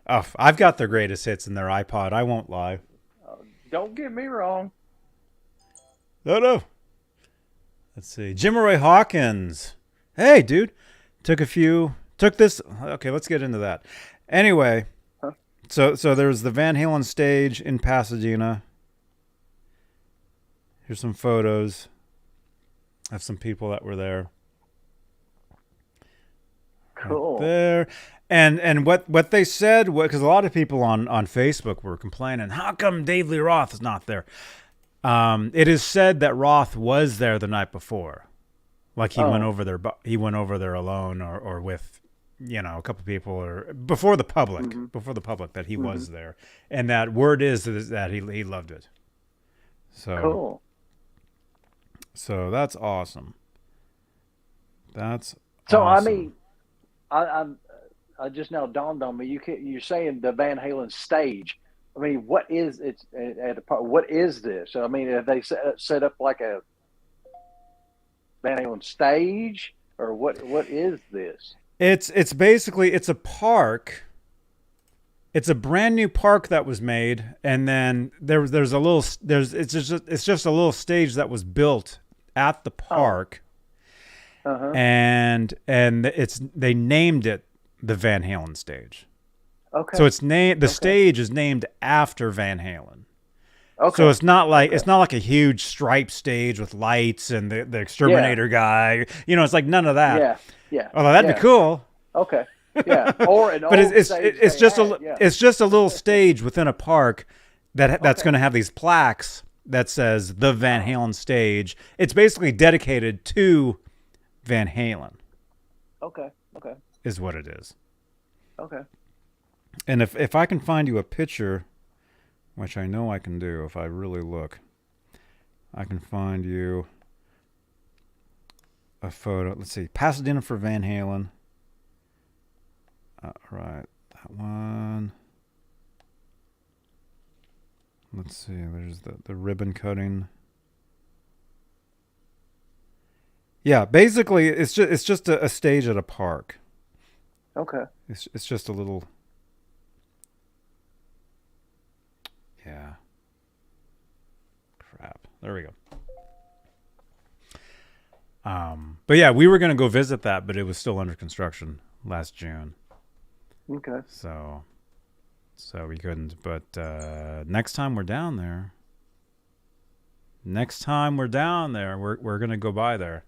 Oh, I've got their greatest hits in their iPod. I won't lie. Don't get me wrong. No. Let's see. Jim Roy Hawkins. Hey, dude. Took this. Okay, let's get into that. Anyway, so there's the Van Halen stage in Pasadena. Here's some photos of some people that were there. Cool. Right there. And what they said, because a lot of people on Facebook were complaining, how come Dave Lee Roth is not there? It is said that Roth was there the night before. Like he went over there alone or with, a couple people, or before the public that he was there. And that word is that he loved it. So cool. So that's awesome. So awesome. I just now dawned on me. You're saying the Van Halen stage. What is it at a part? What is this? Have they set up like a Van Halen stage, or what is this? It's basically a park. It's a brand new park that was made, and then it's just a little stage that was built at the park. And they named it the Van Halen stage. Okay. So the stage is named after Van Halen. Okay. So it's not like a huge striped stage with lights and the exterminator guy. It's like none of that. Yeah. Although that'd be cool. Okay. Yeah. Or an but old it's just a little stage within a park that's going to have these plaques that says the Van Halen stage. It's basically dedicated to Van Halen. Okay. Is what it is. Okay. And if I can find you a picture, which I know I can do if I really look, I can find you a photo. Let's see. Pasadena for Van Halen. Right. That one. Let's see. There's the ribbon cutting. Yeah, basically it's just a stage at a park. Okay. It's just a little. Yeah. Crap. There we go. But yeah, we were going to go visit that, but it was still under construction last June. Okay. So we couldn't. But next time we're down there, we're going to go by there,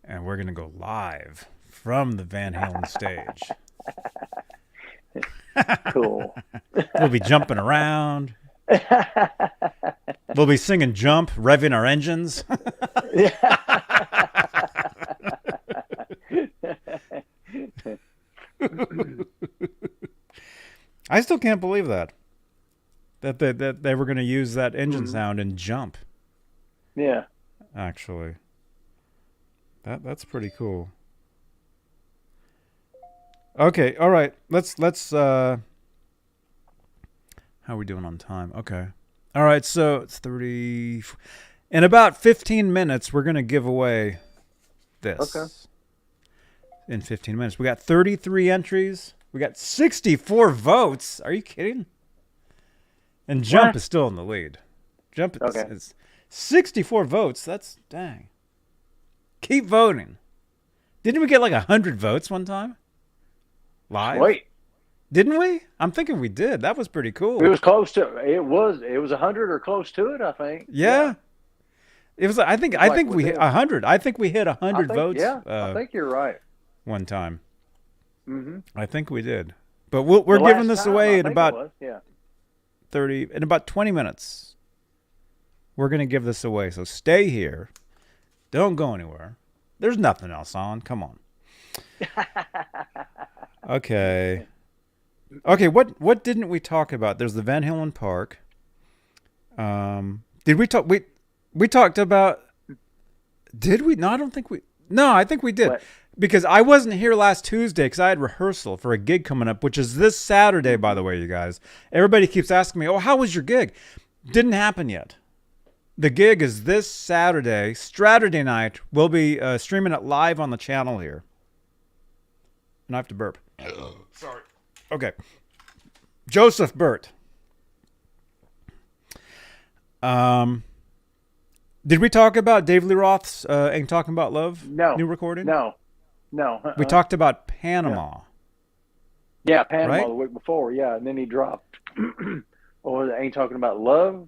and we're going to go live from the Van Halen stage. Cool. We'll be jumping around. We'll be singing "Jump," revving our engines. I still can't believe that they were going to use that engine sound and "Jump." Yeah. Actually, that's pretty cool. Okay, all right. Let's how are we doing on time? Okay. All right, so it's 30. In about 15 minutes, we're going to give away this. Okay. In 15 minutes. We got 33 entries. We got 64 votes. Are you kidding? And Jump is still in the lead. Jump is 64 votes. That's dang. Keep voting. Didn't we get like 100 votes one time? Live? Wait. Didn't we? I'm thinking we did. That was pretty cool. It was close to it was 100 or close to it, I think. Yeah. It was I think we hit 100. I think we hit 100 votes. Yeah. I think you're right. One time. Mm-hmm. I think we did. But we're giving this away in about 30 in about 20 minutes. We're going to give this away. So stay here. Don't go anywhere. There's nothing else on. Come on. Okay. Okay, what didn't we talk about? There's the Van Halen Park. Did we talk we talked about did we? No, I don't think we. No, I think we did. What? Because I wasn't here last Tuesday because I had rehearsal for a gig coming up, which is this Saturday, by the way, you guys. Everybody keeps asking me, "Oh, how was your gig?" Didn't happen yet. The gig is this Saturday, Straturday night. We'll be streaming it live on the channel here. And I have to burp. Sorry. Okay. Joseph Burt. Did we talk about Dave Lee Roth's Ain't Talking About Love? No. New recording? No. We talked about Panama. Yeah, Panama right? the week before. Yeah, and then he dropped. Or Ain't Talking About Love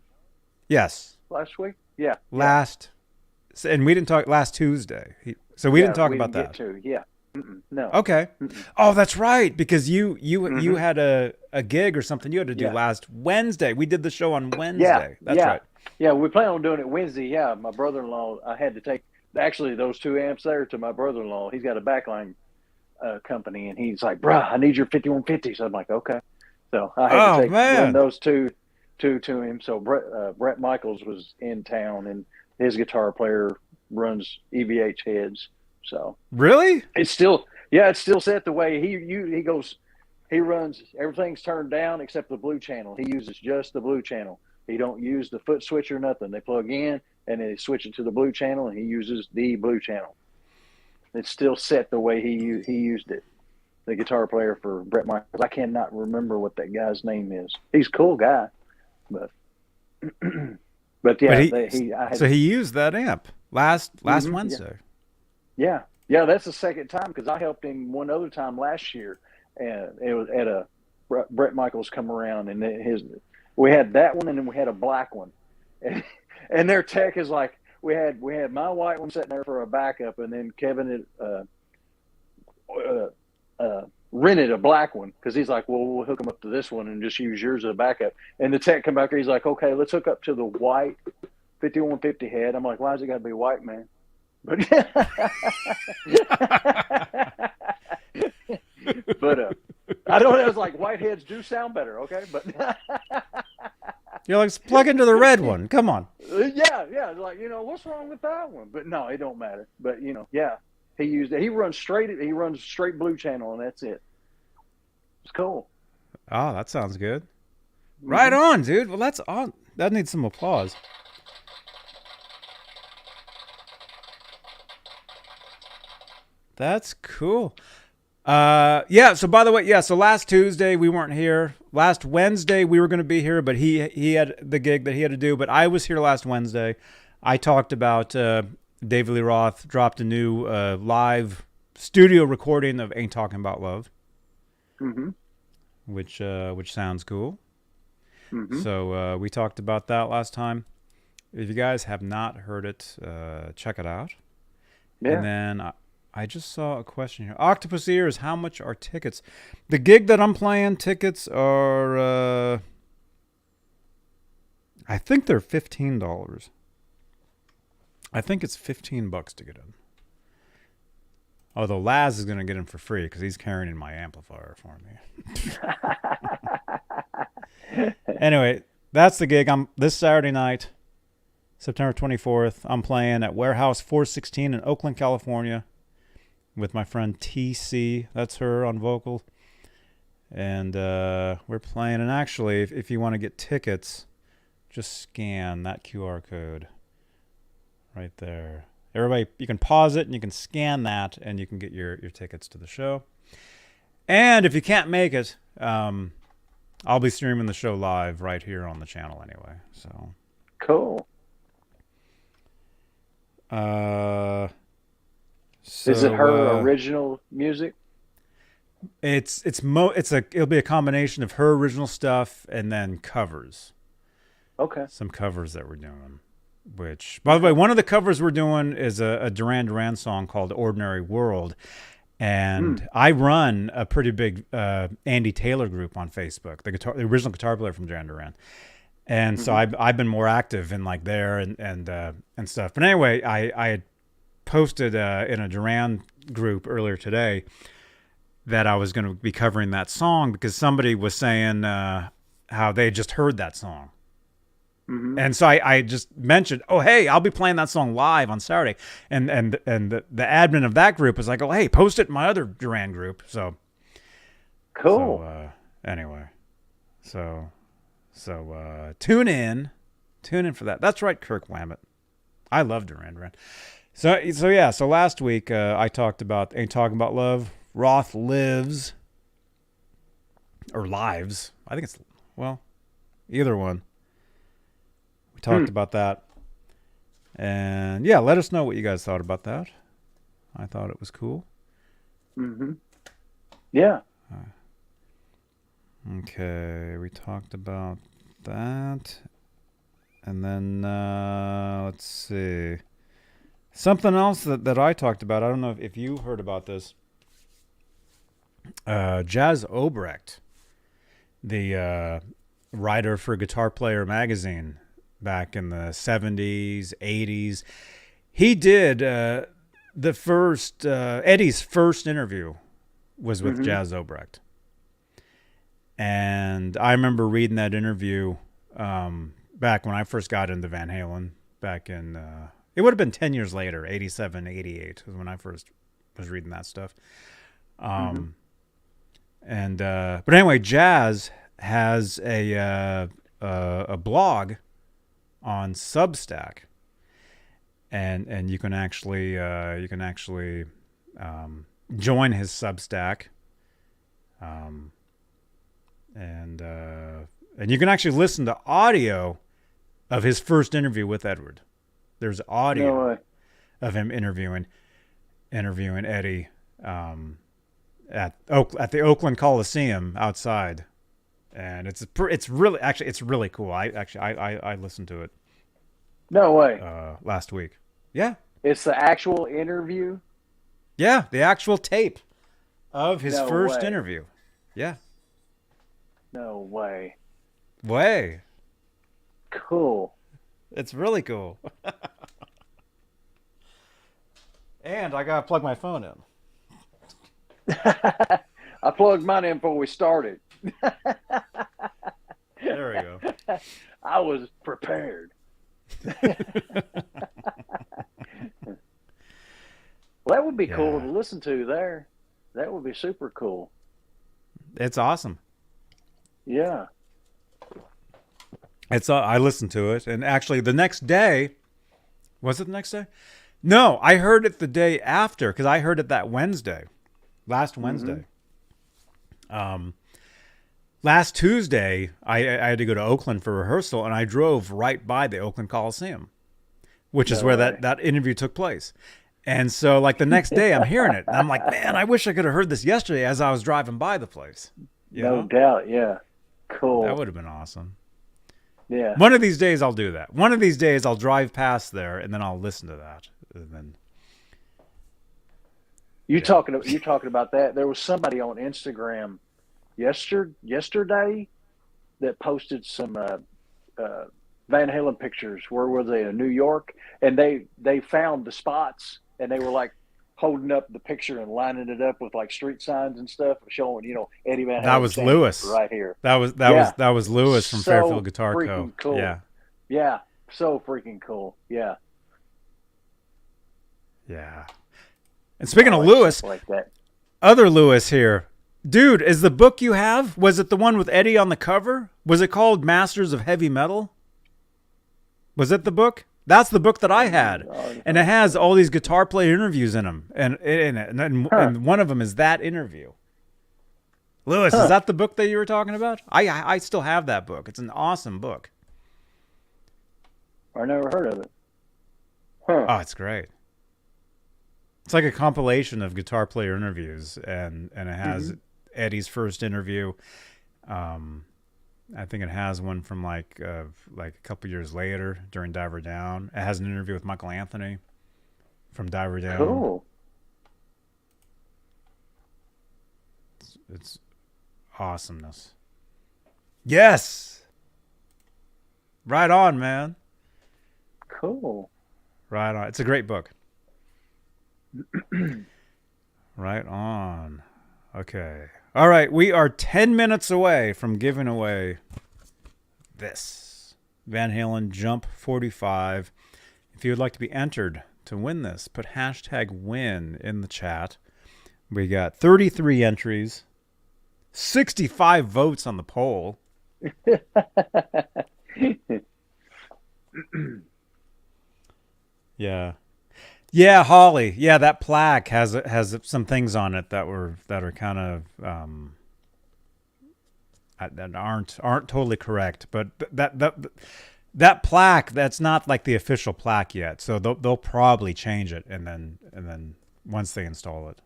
Yes. last week. Yeah. And we didn't talk last Tuesday. So we didn't talk about didn't that. get to. Yeah. No. Okay. Oh, that's right. Because you had a gig or something you had to do last Wednesday. We did the show on Wednesday. That's right. Yeah, we plan on doing it Wednesday. Yeah, my brother-in-law, I had to take actually those 2 amps there to my brother-in-law. He's got a backline company, and he's like, "Bruh, I need your 5150s." I'm like, "Okay." So I had to run those two to him. So Brett Michaels was in town, and his guitar player runs EVH heads. So really, it's still set the way he goes. He runs everything's turned down except the blue channel. He uses just the blue channel. He don't use the foot switch or nothing. They plug in and they switch it to the blue channel, and he uses the blue channel. It's still set the way he used it. The guitar player for Brett Michaels. I cannot remember what that guy's name is. He's a cool guy, but yeah. So he used that amp last Wednesday. Yeah, that's the second time because I helped him one other time last year, and it was at a Brett Michaels come around, and we had that one, and then we had a black one, and their tech is like we had my white one sitting there for a backup, and then Kevin had rented a black one because he's like, well, we'll hook them up to this one and just use yours as a backup. And the tech come back here, he's like, okay, let's hook up to the white 5150 head. I'm like, why's it got to be white, man? But I don't know. It's like white heads do sound better, okay? But you're like, plug into the red one. Come on. Yeah. It's like, what's wrong with that one? But no, it don't matter. But he used it. He runs straight blue channel, and that's it. It's cool. Oh, that sounds good. Mm-hmm. Right on, dude. Well, that's on. That needs some applause. That's cool. So by the way, so last Tuesday we weren't here. Last Wednesday we were going to be here, but he had the gig that he had to do, but I was here last Wednesday. I talked about David Lee Roth dropped a new live studio recording of Ain't Talking About Love. Mm-hmm. Which sounds cool. Mm-hmm. So we talked about that last time. If you guys have not heard it, check it out. Yeah. And then I just saw a question here. Octopus Ears, how much are tickets? The gig that I'm playing, tickets are, I think they're $15. I think it's $15 to get in. Although Laz is going to get in for free because he's carrying in my amplifier for me. Anyway, that's the gig. I'm this Saturday night, September 24th. I'm playing at Warehouse 416 in Oakland, California, with my friend TC. That's her on vocal. And we're playing. And actually, if you want to get tickets, just scan that QR code right there. Everybody, you can pause it and you can scan that and you can get your tickets to the show. And if you can't make it, I'll be streaming the show live right here on the channel anyway. So cool. Is it her original music? It'll be a combination of her original stuff and then covers. Okay. Some covers that we're doing. Which, by the way, one of the covers we're doing is a Duran Duran song called "Ordinary World," and I run a pretty big Andy Taylor group on Facebook, the original guitar player from Duran Duran, and so I've been more active in like there and stuff. But anyway, I had posted in a Duran group earlier today that I was going to be covering that song because somebody was saying how they just heard that song. Mm-hmm. And so I just mentioned, oh, hey, I'll be playing that song live on Saturday. And the admin of that group was like, oh, hey, post it in my other Duran group. So cool. So, anyway, so tune in for that. That's right, Kirk Lammett. I love Duran Duran. So last week I talked about Ain't Talking About Love. Roth lives or lives. I think it's either one. We talked about that. And yeah, let us know what you guys thought about that. I thought it was cool. Mm-hmm. Yeah. Okay, we talked about that. And then let's see. Something else that I talked about. I don't know if you heard about this. Jazz Obrecht, the writer for Guitar Player magazine back in the 70s, 80s. He did the first, Eddie's first interview was with Jazz Obrecht. And I remember reading that interview back when I first got into Van Halen, back in, it would have been 10 years later, 87, 88 was when I first was reading that stuff. But anyway, Jazz has a blog on Substack, and you can actually join his Substack, and you can actually listen to audio of his first interview with Edward. There's audio of him interviewing Eddie at the Oakland Coliseum outside. And it's really cool. I listened to it. No way. Last week. Yeah. It's the actual interview? Yeah, the actual tape of his first interview. Yeah. No way. Way. Cool. It's really cool. And I gotta plug my phone in. I plugged mine in before we started. There we go. I was prepared. Well, that would be cool to listen to there. That would be super cool. It's awesome. Yeah. I listened to it, and actually the next day, was it the next day? No, I heard it the day after because I heard it that Wednesday, last Wednesday. Last Tuesday, I had to go to Oakland for rehearsal, and I drove right by the Oakland Coliseum, which is where that interview took place. And so, like, the next day, I'm hearing it, and I'm like, man, I wish I could have heard this yesterday as I was driving by the place. No doubt, yeah. Cool. That would have been awesome. Yeah. One of these days, I'll do that. One of these days, I'll drive past there, and then I'll listen to that. And then, you're talking about that. There was somebody on Instagram yesterday that posted some Van Halen pictures. Where were they? In New York, and they found the spots, and they were like holding up the picture and lining it up with like street signs and stuff, showing Eddie Van Halen. That was Lewis right here. That was Lewis from Fairfield Guitar Co. Cool. Yeah, so freaking cool. Yeah. And speaking of Lewis, like that. Other Lewis here. Dude, is the book you have, was it the one with Eddie on the cover? Was it called Masters of Heavy Metal? Was it the book? That's the book that I had. And it has all these guitar player interviews in them. And one of them is that interview. Lewis, is that the book that you were talking about? I still have that book. It's an awesome book. I never heard of it. Oh, it's great. It's like a compilation of guitar player interviews, and it has Eddie's first interview. I think it has one from like a couple years later during Diver Down. It has an interview with Michael Anthony from Diver Down. Cool. It's awesomeness. Yes. Right on, man. Cool. Right on. It's a great book. Right on. Okay. All right. We are 10 minutes away from giving away this Van Halen Jump 45. If you would like to be entered to win this, put #win in the chat. We got 33 entries, 65 votes on the poll. Yeah, Holly. Yeah, that plaque has some things on it that are kind of that aren't totally correct. But that plaque, that's not like the official plaque yet. So they'll probably change it, and then once they install it,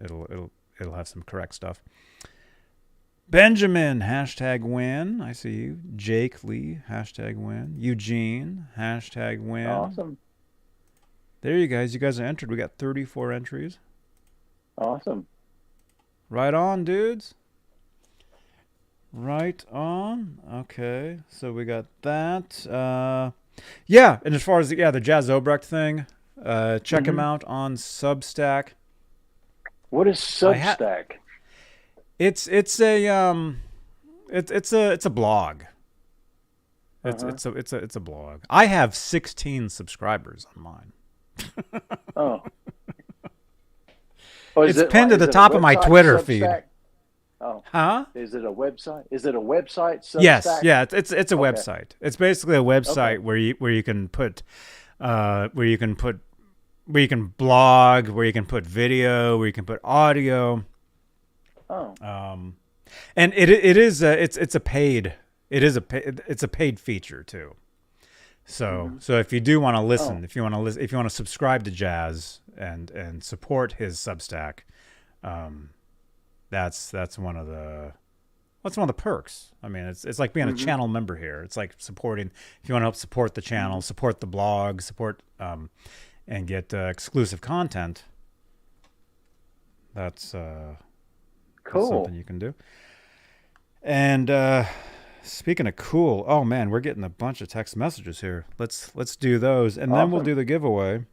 it'll have some correct stuff. Benjamin, #win. I see you. Jake Lee, #win. Eugene, #win. Awesome. There you guys. You guys are entered. We got 34 entries. Awesome. Right on, dudes. Right on. Okay. So we got that. Yeah. And as far as the Jazz Obrecht thing, check him out on Substack. What is Substack? It's a blog. It's a blog. I have 16 subscribers on mine. Oh. It's pinned to the top of my Twitter feed. Oh. Huh? Is it a website? Substack? Yes. Yeah. It's a website. It's basically a website where you can put where you can blog, where you can put video, where you can put audio. Oh. And it's a paid feature too. So if you do want to listen, if you want to subscribe to Jazz and support his Substack, that's one of the perks. I mean, it's like being a channel member here. It's like supporting. If you want to help support the channel, support the blog, support and get exclusive content. That's cool. That's something you can do. And speaking of cool, oh man, we're getting a bunch of text messages here. Let's do those, and then we'll do the giveaway.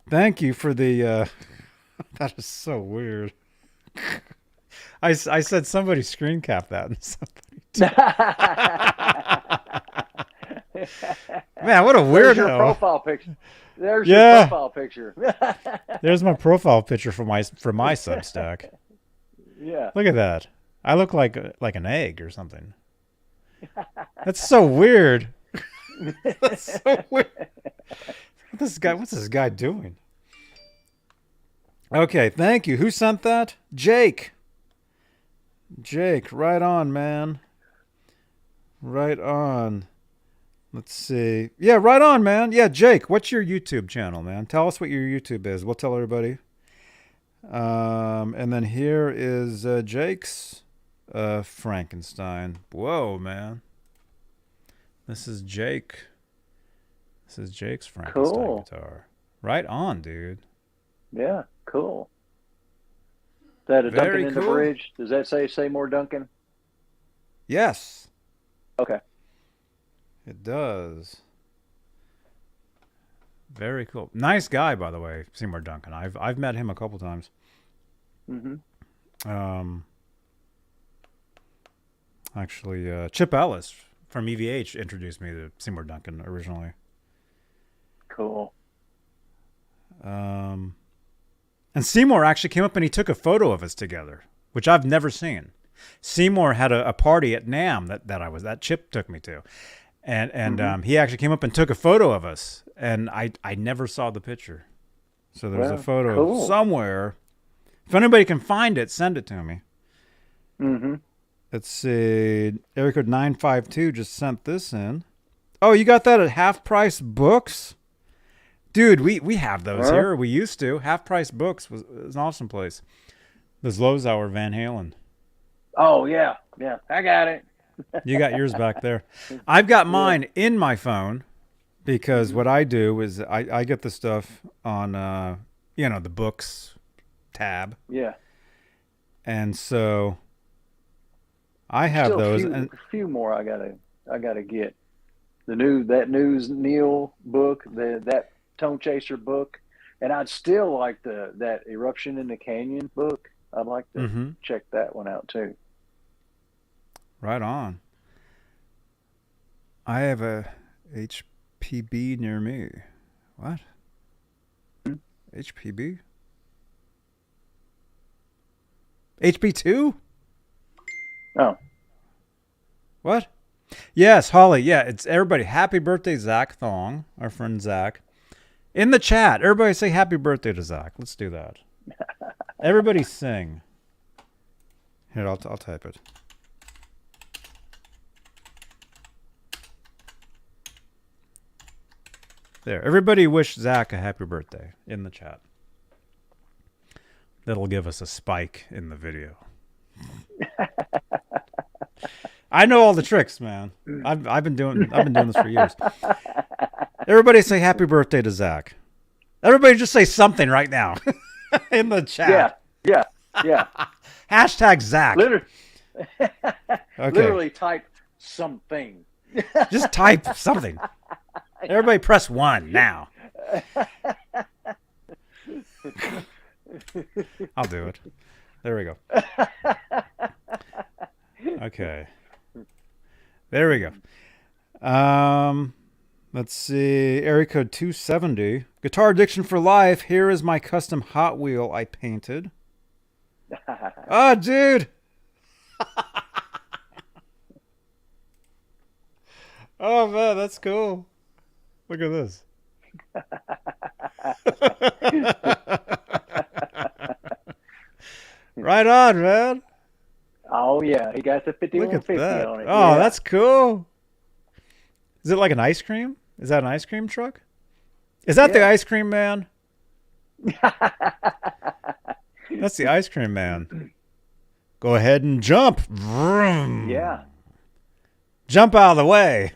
Thank you for the. That is so weird. I said somebody screen cap that, and somebody. Man, what a weirdo! There's your profile picture. There's your profile picture. There's my profile picture for my Substack. Yeah. Look at that. I look like an egg or something. That's so weird. That's so weird. What's this guy doing? Okay, thank you. Who sent that? Jake, right on, man. Right on. Let's see. Yeah, right on, man. Yeah, Jake, what's your YouTube channel, man? Tell us what your YouTube is. We'll tell everybody. And then here is Jake's Frankenstein. Whoa, man. This is Jake. This is Jake's Frankenstein guitar. Right on, dude. Yeah, cool. Is that a Very Duncan in the cool. bridge? Does that say Seymour Duncan? Yes, Okay. it does. Very cool. Nice guy, by the way, Seymour Duncan. I've met him a couple times. Mm-hmm. Um, actually, Chip Ellis from EVH introduced me to Seymour Duncan originally. Cool. And Seymour actually came up and he took a photo of us together, which I've never seen. Seymour had a party at NAMM that Chip took me to, and he actually came up and took a photo of us, and I never saw the picture. So there's a Well, photo cool. somewhere. If anybody can find it, send it to me. Mm-hmm. Let's see. Area code 952 just sent this in. Oh, you got that at Half Price Books? Dude, we have those here. We used to. Half Price Books was an awesome place. This Lozauer Van Halen. Oh, yeah. Yeah, I got it. You got yours back there. I've got mine in my phone because what I do is I get the stuff on, the books tab. Yeah. And so I have Still those. a few more I gotta get. That news Neil book, that ToneChaser book, and I'd still like that Eruption in the Canyon book. I'd like to check that one out too. Right on. I have a HPB near me. What? HPB? HP2? Oh. What? Yes, Holly. Yeah, it's everybody. Happy birthday, Zach Thong, our friend Zach. In the chat, everybody say happy birthday to Zach. Let's do that. Everybody sing. Here, I'll type it. There. Everybody wish Zach a happy birthday in the chat. That'll give us a spike in the video. I know all the tricks, man. I've been doing this for years. Everybody say happy birthday to Zach. Everybody just say something right now in the chat. Yeah. Hashtag Zach. Literally type something. Just type something. Everybody press 1 now. I'll do it. There we go. Okay. There we go. Let's see. Area code 270. Guitar Addiction for Life. Here is my custom Hot Wheel I painted. Oh, dude. Oh, man, that's cool. Look at this. Right on, man. Oh, yeah. He got the Look at 5150 that. on it. Oh, yeah. that's cool. Is it like an ice cream? Is that an ice cream truck? Is that the ice cream man? That's the ice cream man. Go ahead and jump. Vroom. Yeah. Jump out of the way.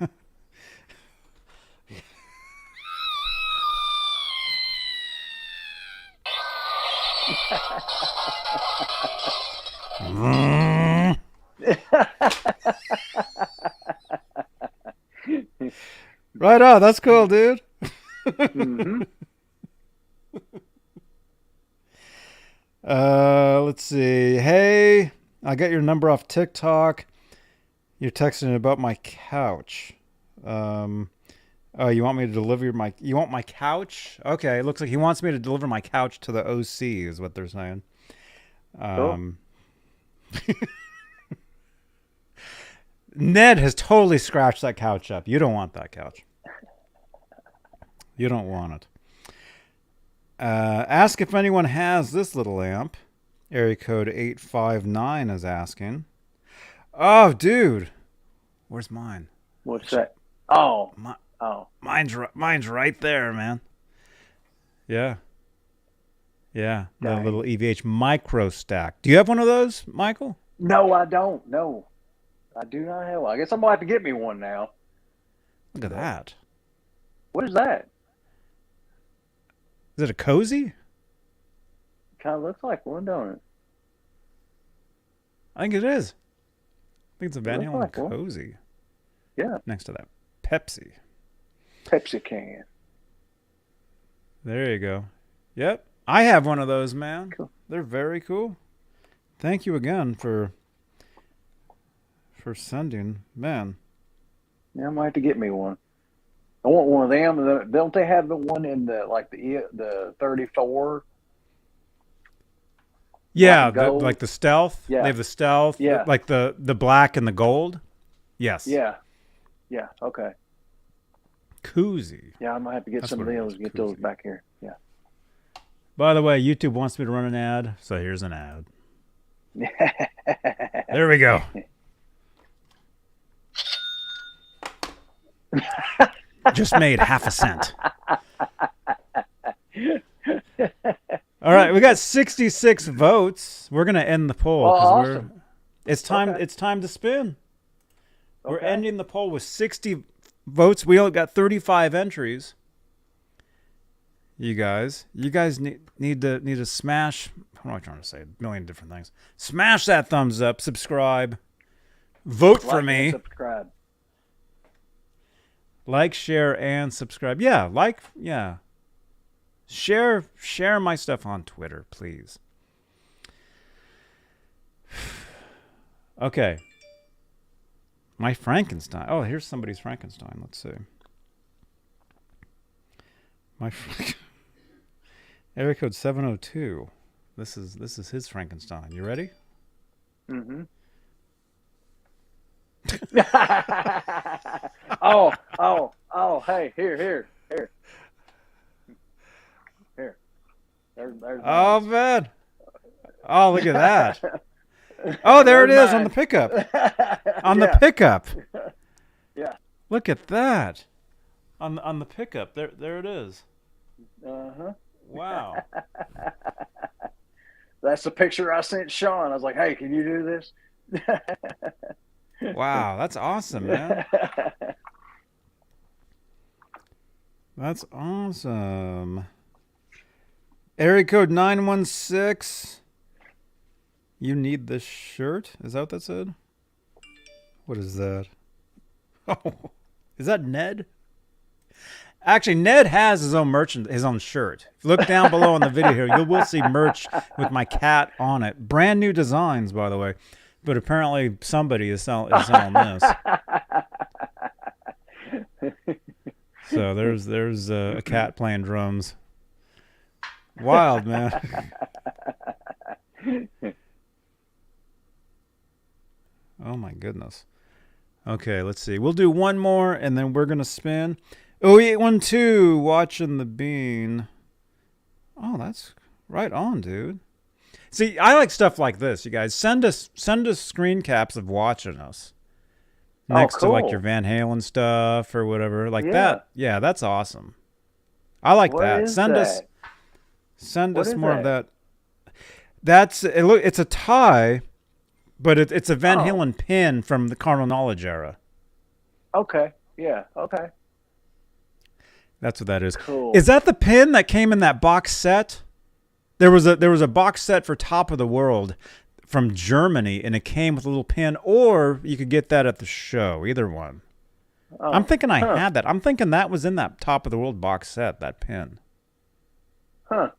Right on. That's cool, dude. Let's see. Hey, I got your number off TikTok. You're texting about my couch. Oh, you want me to deliver you want my couch? Okay, it looks like he wants me to deliver my couch to the OC is what they're saying. Cool. Ned has totally scratched that couch up. You don't want that couch. You don't want it. Ask if anyone has this little amp. Area code 859 is asking. Oh, dude. Where's mine? What's that? Oh. Mine's right there, man. Yeah. Yeah. The little EVH micro stack. Do you have one of those, Michael? No, I don't. No. I do not have one. I guess I'm going to have to get me one now. Look at that. What is that? Is it a cozy? kind of looks like one, don't it? I think it is. I think it's a Van looks Halen like one. cozy. Yeah. Next to that Pepsi. Pepsi can. There you go. Yep. I have one of those, man. Cool. They're very cool. Thank you again for sending, man. Yeah, I might have to get me one. I want one of them. Don't they have the one in the 34? Yeah, gold? like the stealth. Yeah. They have the stealth. Yeah. Like the black and the gold. Yes. Yeah. Yeah. Okay. Koozie. Yeah, I might have to get That's some of what it those is, and get those koozie. back here. Yeah. By the way, YouTube wants me to run an ad, so here's an ad. There we go. Just made half a cent. All right, we got 66 votes. We're gonna end the poll Well, because awesome. it's time. Okay. It's time to spin. We're Okay. ending the poll with 60 votes. We only got 35 entries. You guys need to smash. What am I trying to say? A million different things. Smash that thumbs up. Subscribe. Vote for Like me. and subscribe. Like, share, and subscribe. Yeah, like, yeah. Share my stuff on Twitter, please. Okay. My Frankenstein. Oh, here's somebody's Frankenstein. Let's see. Area code 702. This is his Frankenstein. You ready? Mm-hmm. oh, hey, here. There's Oh, man. Oh, look at that. Oh, there it is on the pickup. On the pickup. Yeah. Look at that. On the pickup. There it is. Uh-huh. Wow. That's the picture I sent Sean. I was like, hey, can you do this? Wow, that's awesome, man. That's awesome. Area code 916. You need this shirt? Is that what that said? What is that? Oh, is that Ned? Actually, Ned has his own his own shirt. If you look down below on the video here, you will see merch with my cat on it. Brand new designs, by the way. But apparently somebody is selling this. So there's a cat playing drums. Wild, man. Oh my goodness. Okay, let's see. We'll do one more and then we're gonna spin. 0812 watching the Beane. Oh, that's right on, dude. See, I like stuff like this, you guys. Send us screen caps of watching us. Next to like cool. your Van Halen stuff or whatever. Like Yeah. that. Yeah, that's awesome. I like What that. is Send that? us is more of that? that. It's a tie, but it's a Van Oh. Halen pin from the Carnal Knowledge era. Okay. Yeah. Okay. That's what that is. Cool. Is that the pin that came in that box set? There was a box set for Top of the World from Germany, and it came with a little pin, or you could get that at the show. Either one. Oh, I'm thinking I had that. I'm thinking that was in that Top of the World box set, that pin. Huh.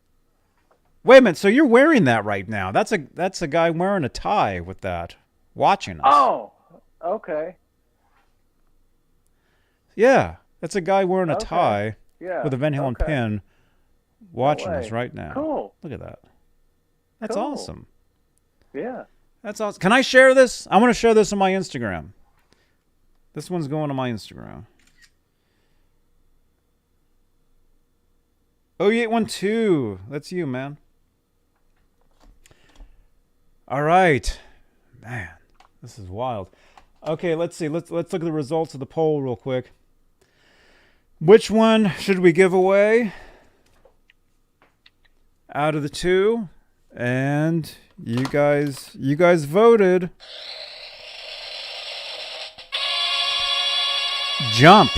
Wait a minute. So you're wearing that right now? That's a guy wearing a tie with that, watching us. Oh. Okay. Yeah, that's a guy wearing a Okay. tie Yeah. with a Van Halen okay. pin, watching us way. right now. Cool. Look at that. That's Cool. awesome. Yeah. That's awesome. Can I share this? I want to share this on my Instagram. This one's going on my Instagram. 0812. That's you, man. All right. Man, this is wild. Okay, let's see. Let's look at the results of the poll real quick. Which one should we give away out of the two? And you guys voted. Jump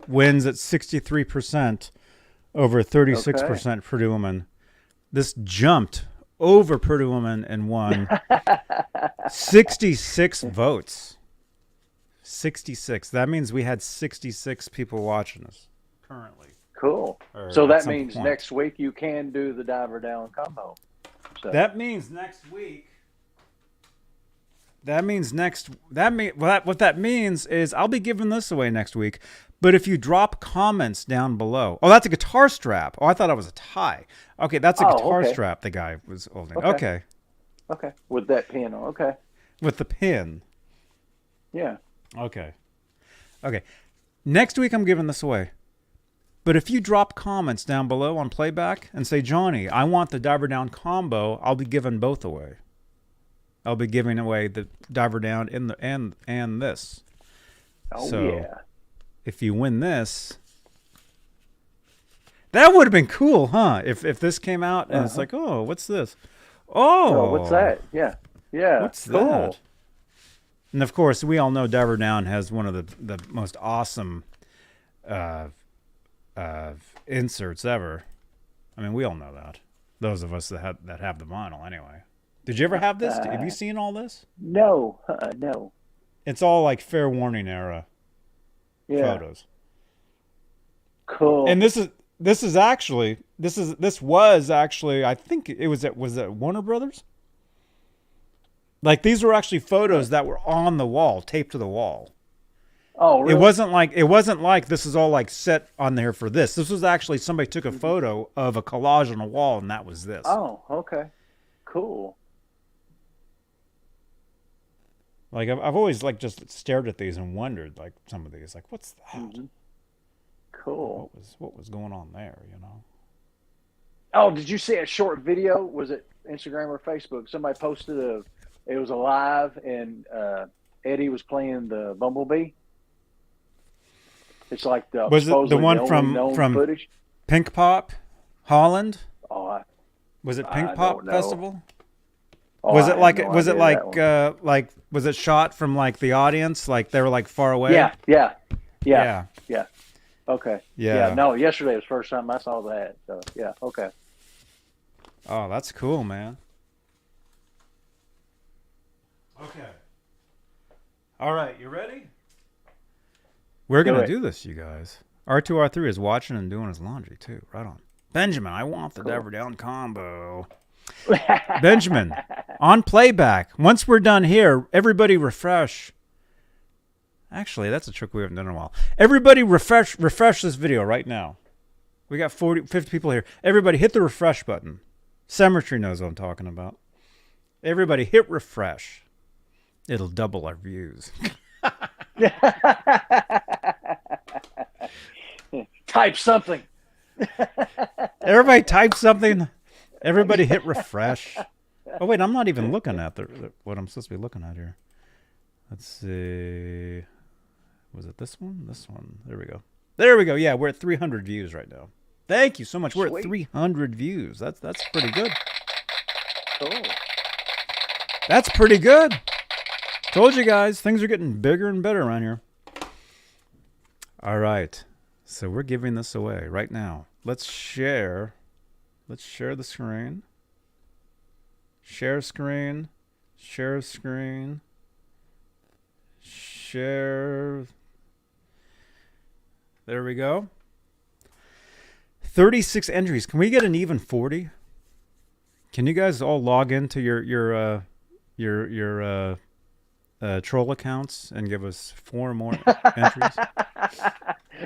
wins at 63% over 36% for Dueman. This jumped over Pretty Woman and won 66 votes. 66. That means we had 66 people watching us currently. Cool. Or So at that some means point. next week you can do the diver down combo. So. That means next week. What that means is I'll be giving this away next week. But if you drop comments down below, oh, that's a guitar strap. Oh, I thought it was a tie. Okay, that's a guitar strap the guy was holding. Okay. With that pin on. Okay. With the pin. Yeah. Okay. Next week I'm giving this away. But if you drop comments down below on playback and say, Johnny, I want the diver down combo, I'll be giving both away. I'll be giving away the diver down and this. Oh, so, yeah. If you win this, that would have been cool, huh? If this came out and it's like, oh, what's this? Oh, what's that? Yeah. What's cool. that? And of course, we all know Diver Down has one of the most awesome inserts ever. I mean, we all know that. Those of us that have the vinyl, anyway. Did you ever have this? Have you seen all this? No, no. It's all like fair warning era photos. Cool. And this was actually I think was it Warner Brothers? Like these were actually photos that were on the wall, taped to the wall. Oh, really? It wasn't like this is all like set on there for this. This was actually somebody took a photo of a collage on a wall and that was this. Oh, okay. Cool. Like I've always like just stared at these and wondered like some of these like what's that? Mm-hmm. Cool. What was going on there, you know? Oh, did you see a short video? Was it Instagram or Facebook? Somebody posted it was a live and Eddie was playing the Bumblebee. It's like was it the one from footage? Pink Pop, Holland? Oh, was it Pink Pop Festival? Oh, was it like was it shot from like the audience, like they were like far away? Yeah. Okay. Yeah. No, yesterday was the first time I saw that. So yeah. Okay. Oh, that's cool, man. Okay. All right, you ready? We're going to do this, you guys. R2R3 is watching and doing his laundry, too. Right on. Benjamin, I want the Diver Down combo. Benjamin, on playback. Once we're done here, everybody refresh. Actually, that's a trick we haven't done in a while. Everybody refresh this video right now. We got 50 people here. Everybody hit the refresh button. Cemetery knows what I'm talking about. Everybody hit refresh. It'll double our views. Type something. Everybody type something. Everybody hit refresh. Oh, wait, I'm not even looking at what I'm supposed to be looking at here. Let's see. Was it this one? This one. There we go. There we go. Yeah, we're at 300 views right now. Thank you so much. We're at 300 views. That's pretty good. Cool. That's pretty good. Told you guys, things are getting bigger and better around here. All right. So we're giving this away right now. Let's share the screen. Share screen. Share screen. Share. There we go. 36 entries. Can we get an even 40? Can you guys all log into your troll accounts and give us 4 more entries?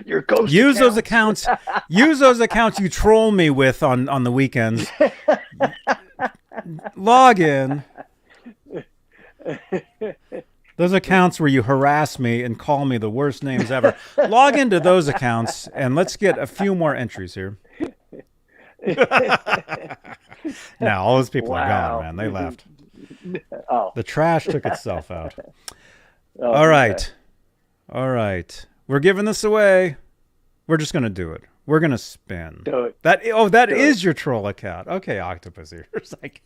Your ghost use accounts. those accounts. Use those accounts you troll me with on the weekends. Log in. Those accounts where you harass me and call me the worst names ever. Log into those accounts and let's get a few more entries here. Now all those people are gone, man. They left. Oh. The trash took itself out. All right. All right. We're giving this away. We're just going to do it. We're going to spin. Do it. That is your troll account. Okay, Octopus here. It's like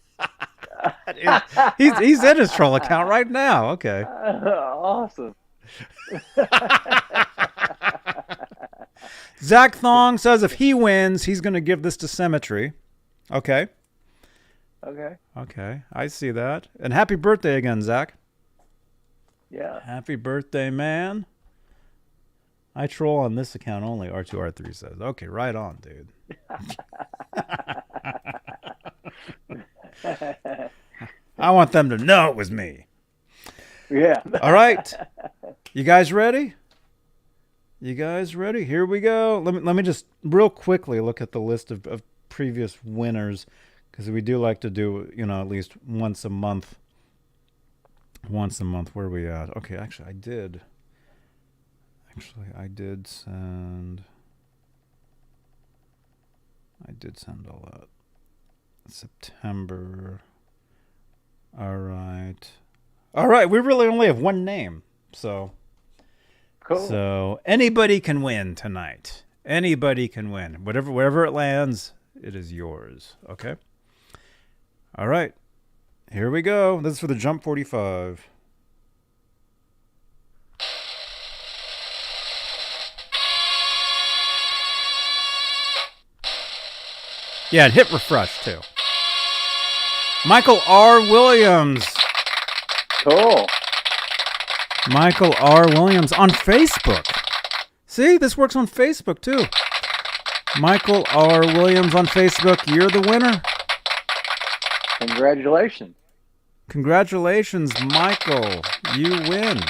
he's in his troll account right now. Okay. Awesome. Zach Thong says if he wins, he's going to give this to Cemetery. Okay. Okay. Okay, I see that. And happy birthday again, Zach. Yeah. Happy birthday, man. I troll on this account only, R2R3 says. Okay, right on, dude. I want them to know it was me. Yeah. All right. You guys ready? You guys ready? Here we go. Let me just real quickly look at the list of previous winners, because we do like to do, at least once a month. Once a month. Where are we at? Okay, actually, I did send all that. September. All right. We really only have one name, so Cool. So anybody can win tonight. Anybody can win. Wherever it lands, it is yours. Okay. All right. Here we go. This is for the Jump 45. Yeah, and hit refresh too. Michael R. Williams. Cool. Michael R. Williams on Facebook. See, this works on Facebook too. Michael R. Williams on Facebook. You're the winner. Congratulations. Congratulations, Michael. You win.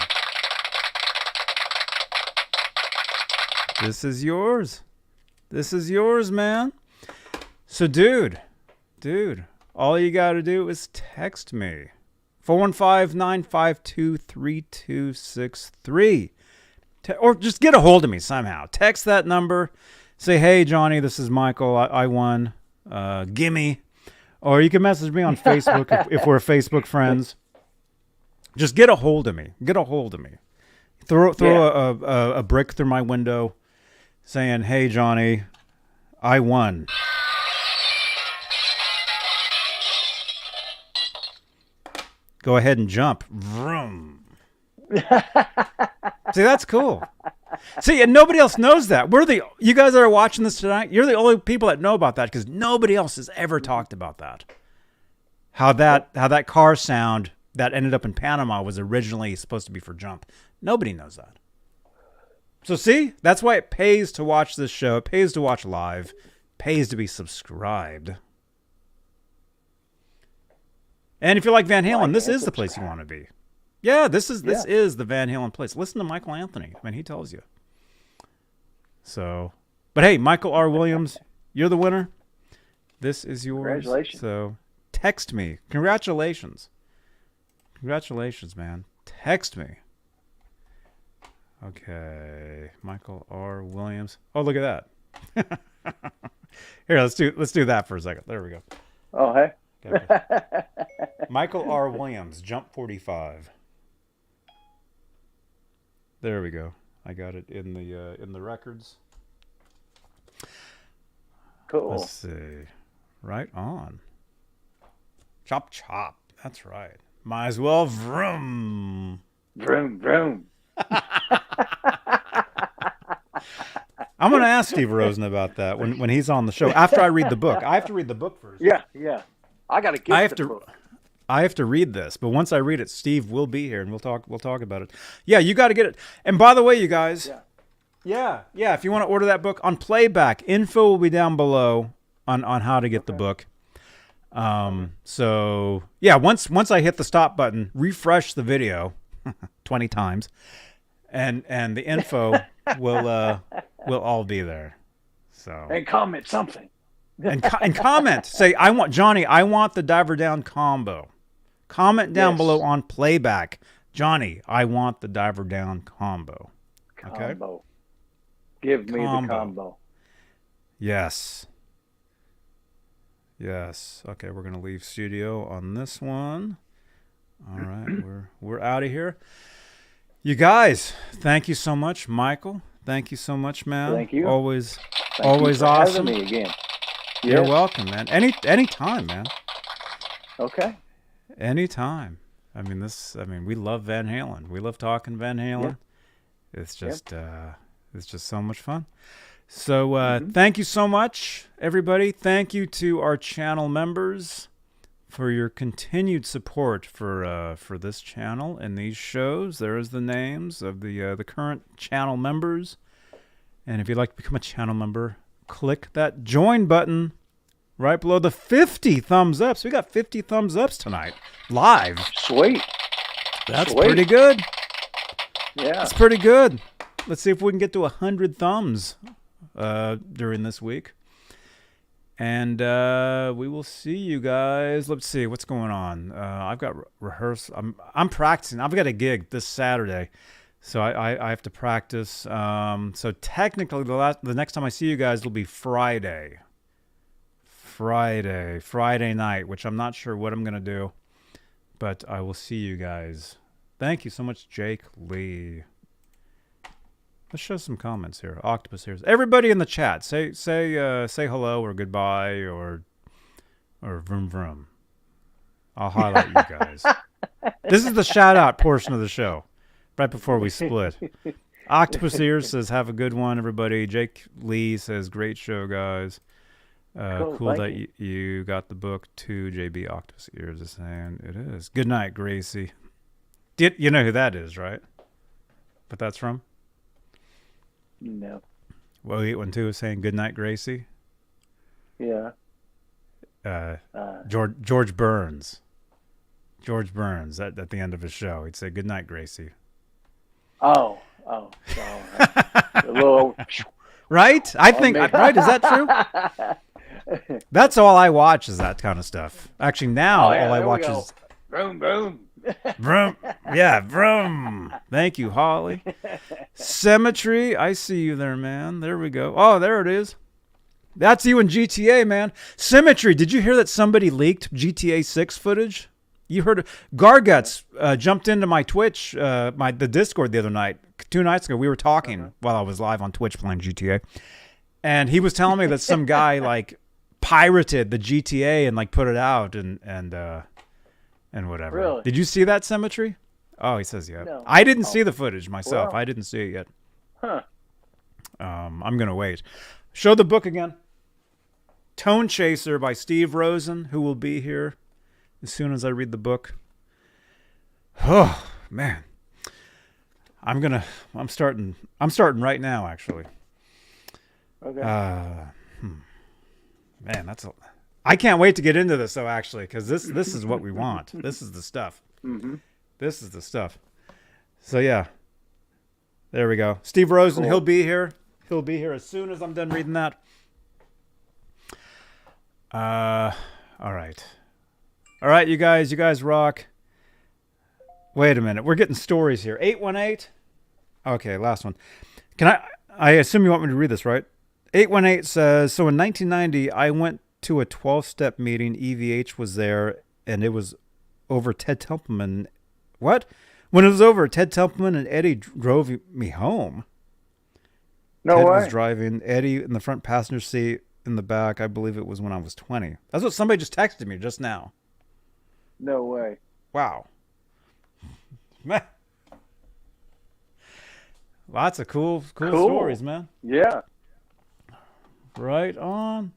This is yours. This is yours, man. So, dude, all you got to do is text me. 415-952-3263. Or just get a hold of me somehow. Text that number. Say, hey, Johnny, this is Michael. I won. Gimme. Or you can message me on Facebook if we're Facebook friends. Just get a hold of me. Get a hold of me. Throw a brick through my window saying, hey, Johnny, I won. Go ahead and jump. Vroom. See, that's cool. See, and nobody else knows that. You guys that are watching this tonight, you're the only people that know about that, because nobody else has ever talked about that. How that car sound that ended up in Panama was originally supposed to be for Jump. Nobody knows that. So see, that's why it pays to watch this show. It pays to watch live. It pays to be subscribed. And if you like Van Halen, this is the place you want to be. Yeah, this is the Van Halen place. Listen to Michael Anthony. I mean, he tells you. So, but hey, Michael R. Williams, you're the winner. This is yours. Congratulations. So text me. Congratulations. Congratulations, man. Text me. Okay, Michael R. Williams. Oh, look at that. Here, let's do that for a second. There we go. Oh, hey. Okay. Michael R. Williams, Jump 45. There we go. I got it in the records. Cool. Let's see. Right on. Chop chop. That's right. Might as well vroom. Vroom, vroom. I'm going to ask Steve Rosen about that when he's on the show. After I read the book. I have to read the book first. Yeah. I got to get the book. I have to read this, but once I read it, Steve will be here and we'll talk about it. Yeah, you got to get it. And by the way, you guys, yeah, if you want to order that book on playback, info will be down below on how to get the book. So yeah, once I hit the stop button, refresh the video 20 times, and the info will all be there. So and comment something. and comment, say I want the Diver Down combo. Comment down below on playback, Johnny, I want the Diver Down combo. Okay. Combo. Give me the combo. Yes. Okay, we're gonna leave studio on this one. All right, we're out of here. You guys, thank you so much, Michael. Thank you so much, man. Thank you. Always Thank you for awesome. having me again. You're Yes. welcome, man. Anytime, man. Okay. Anytime. I mean, we love Van Halen. We love talking Van Halen. Yeah. It's just so much fun. So thank you so much, everybody. Thank you to our channel members for your continued support for this channel and these shows. There is the names of the current channel members. And if you'd like to become a channel member, click that join button right below the 50 thumbs up. So we got 50 thumbs ups tonight, live. Sweet. That's pretty good. Yeah. That's pretty good. Let's see if we can get to 100 thumbs during this week. And we will see you guys. Let's see what's going on. I've got rehearsal. I'm practicing. I've got a gig this Saturday, so I have to practice. So technically, the next time I see you guys will be Friday night, which I'm not sure what I'm gonna do, but I will see you guys. Thank you so much, Jake Lee. Let's show some comments here. Octopus here. Everybody in the chat, say hello or goodbye or vroom vroom. I'll highlight you guys. This is the shout out portion of the show, right before we split. Octopus Ears says, "Have a good one, everybody." Jake Lee says, "Great show, guys." Cool that you got the book too. JB Octopus Ears is saying it is. Good night, Gracie. You know who that is, right? But that's from. No. Well, 812 is saying good night, Gracie. Yeah. George Burns. George Burns at the end of his show, he'd say good night, Gracie. Oh. A little. Right? I think right. Is that true? That's all I watch is that kind of stuff. Actually, now all I watch is Vroom vroom. vroom. Yeah, vroom. Thank you, Holly. Symmetry. I see you there, man. There we go. Oh, there it is. That's you in GTA, man. Symmetry. Did you hear that somebody leaked GTA 6 footage? You heard Garguts jumped into my Twitch, the Discord the other night. 2 nights ago, we were talking while I was live on Twitch playing GTA, and he was telling me that some guy like pirated the GTA and like put it out and whatever. Really? Did you see that, Symmetry? Oh, he says yeah. No. I didn't see the footage myself. Well. I didn't see it yet. Huh. I'm gonna wait. Show the book again. ToneChaser by Steve Rosen, who will be here as soon as I read the book. Oh man, I'm starting right now, actually. Okay. Man, I can't wait to get into this though, actually, because this is what we want. This is the stuff. Mm-hmm. This is the stuff. So yeah, there we go. Steve Rosen, Cool. He'll be here. He'll be here as soon as I'm done reading that. All right, you guys rock. Wait a minute, we're getting stories here. 818. Okay, last one. I assume you want me to read this, right? 818 says, so in 1990, I went to a 12-step meeting. EVH was there, and it was over Ted Templeman. What? When it was over, Ted Templeman and Eddie drove me home. No Ted way. was driving, Eddie in the front passenger seat, in the back. I believe it was when I was 20. That's what somebody just texted me just now. No way. Wow. Lots of cool stories, man. Yeah. Right on.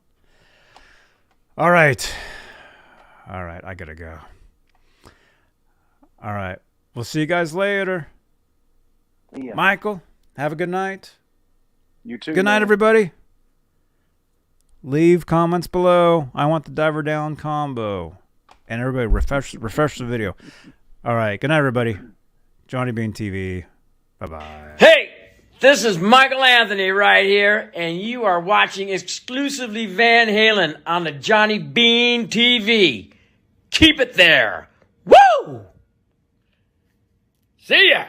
All right, I gotta go. All right, we'll see you guys later. Yeah. Michael, have a good night. You too. Good night, man. everybody. Leave comments below. I want the diver down combo. And everybody refresh the video. All right, good night, everybody. Johnny Beane TV. Bye-bye. Hey, this is Michael Anthony right here, and you are watching exclusively Van Halen on the Johnny Beane TV. Keep it there. Woo! See ya!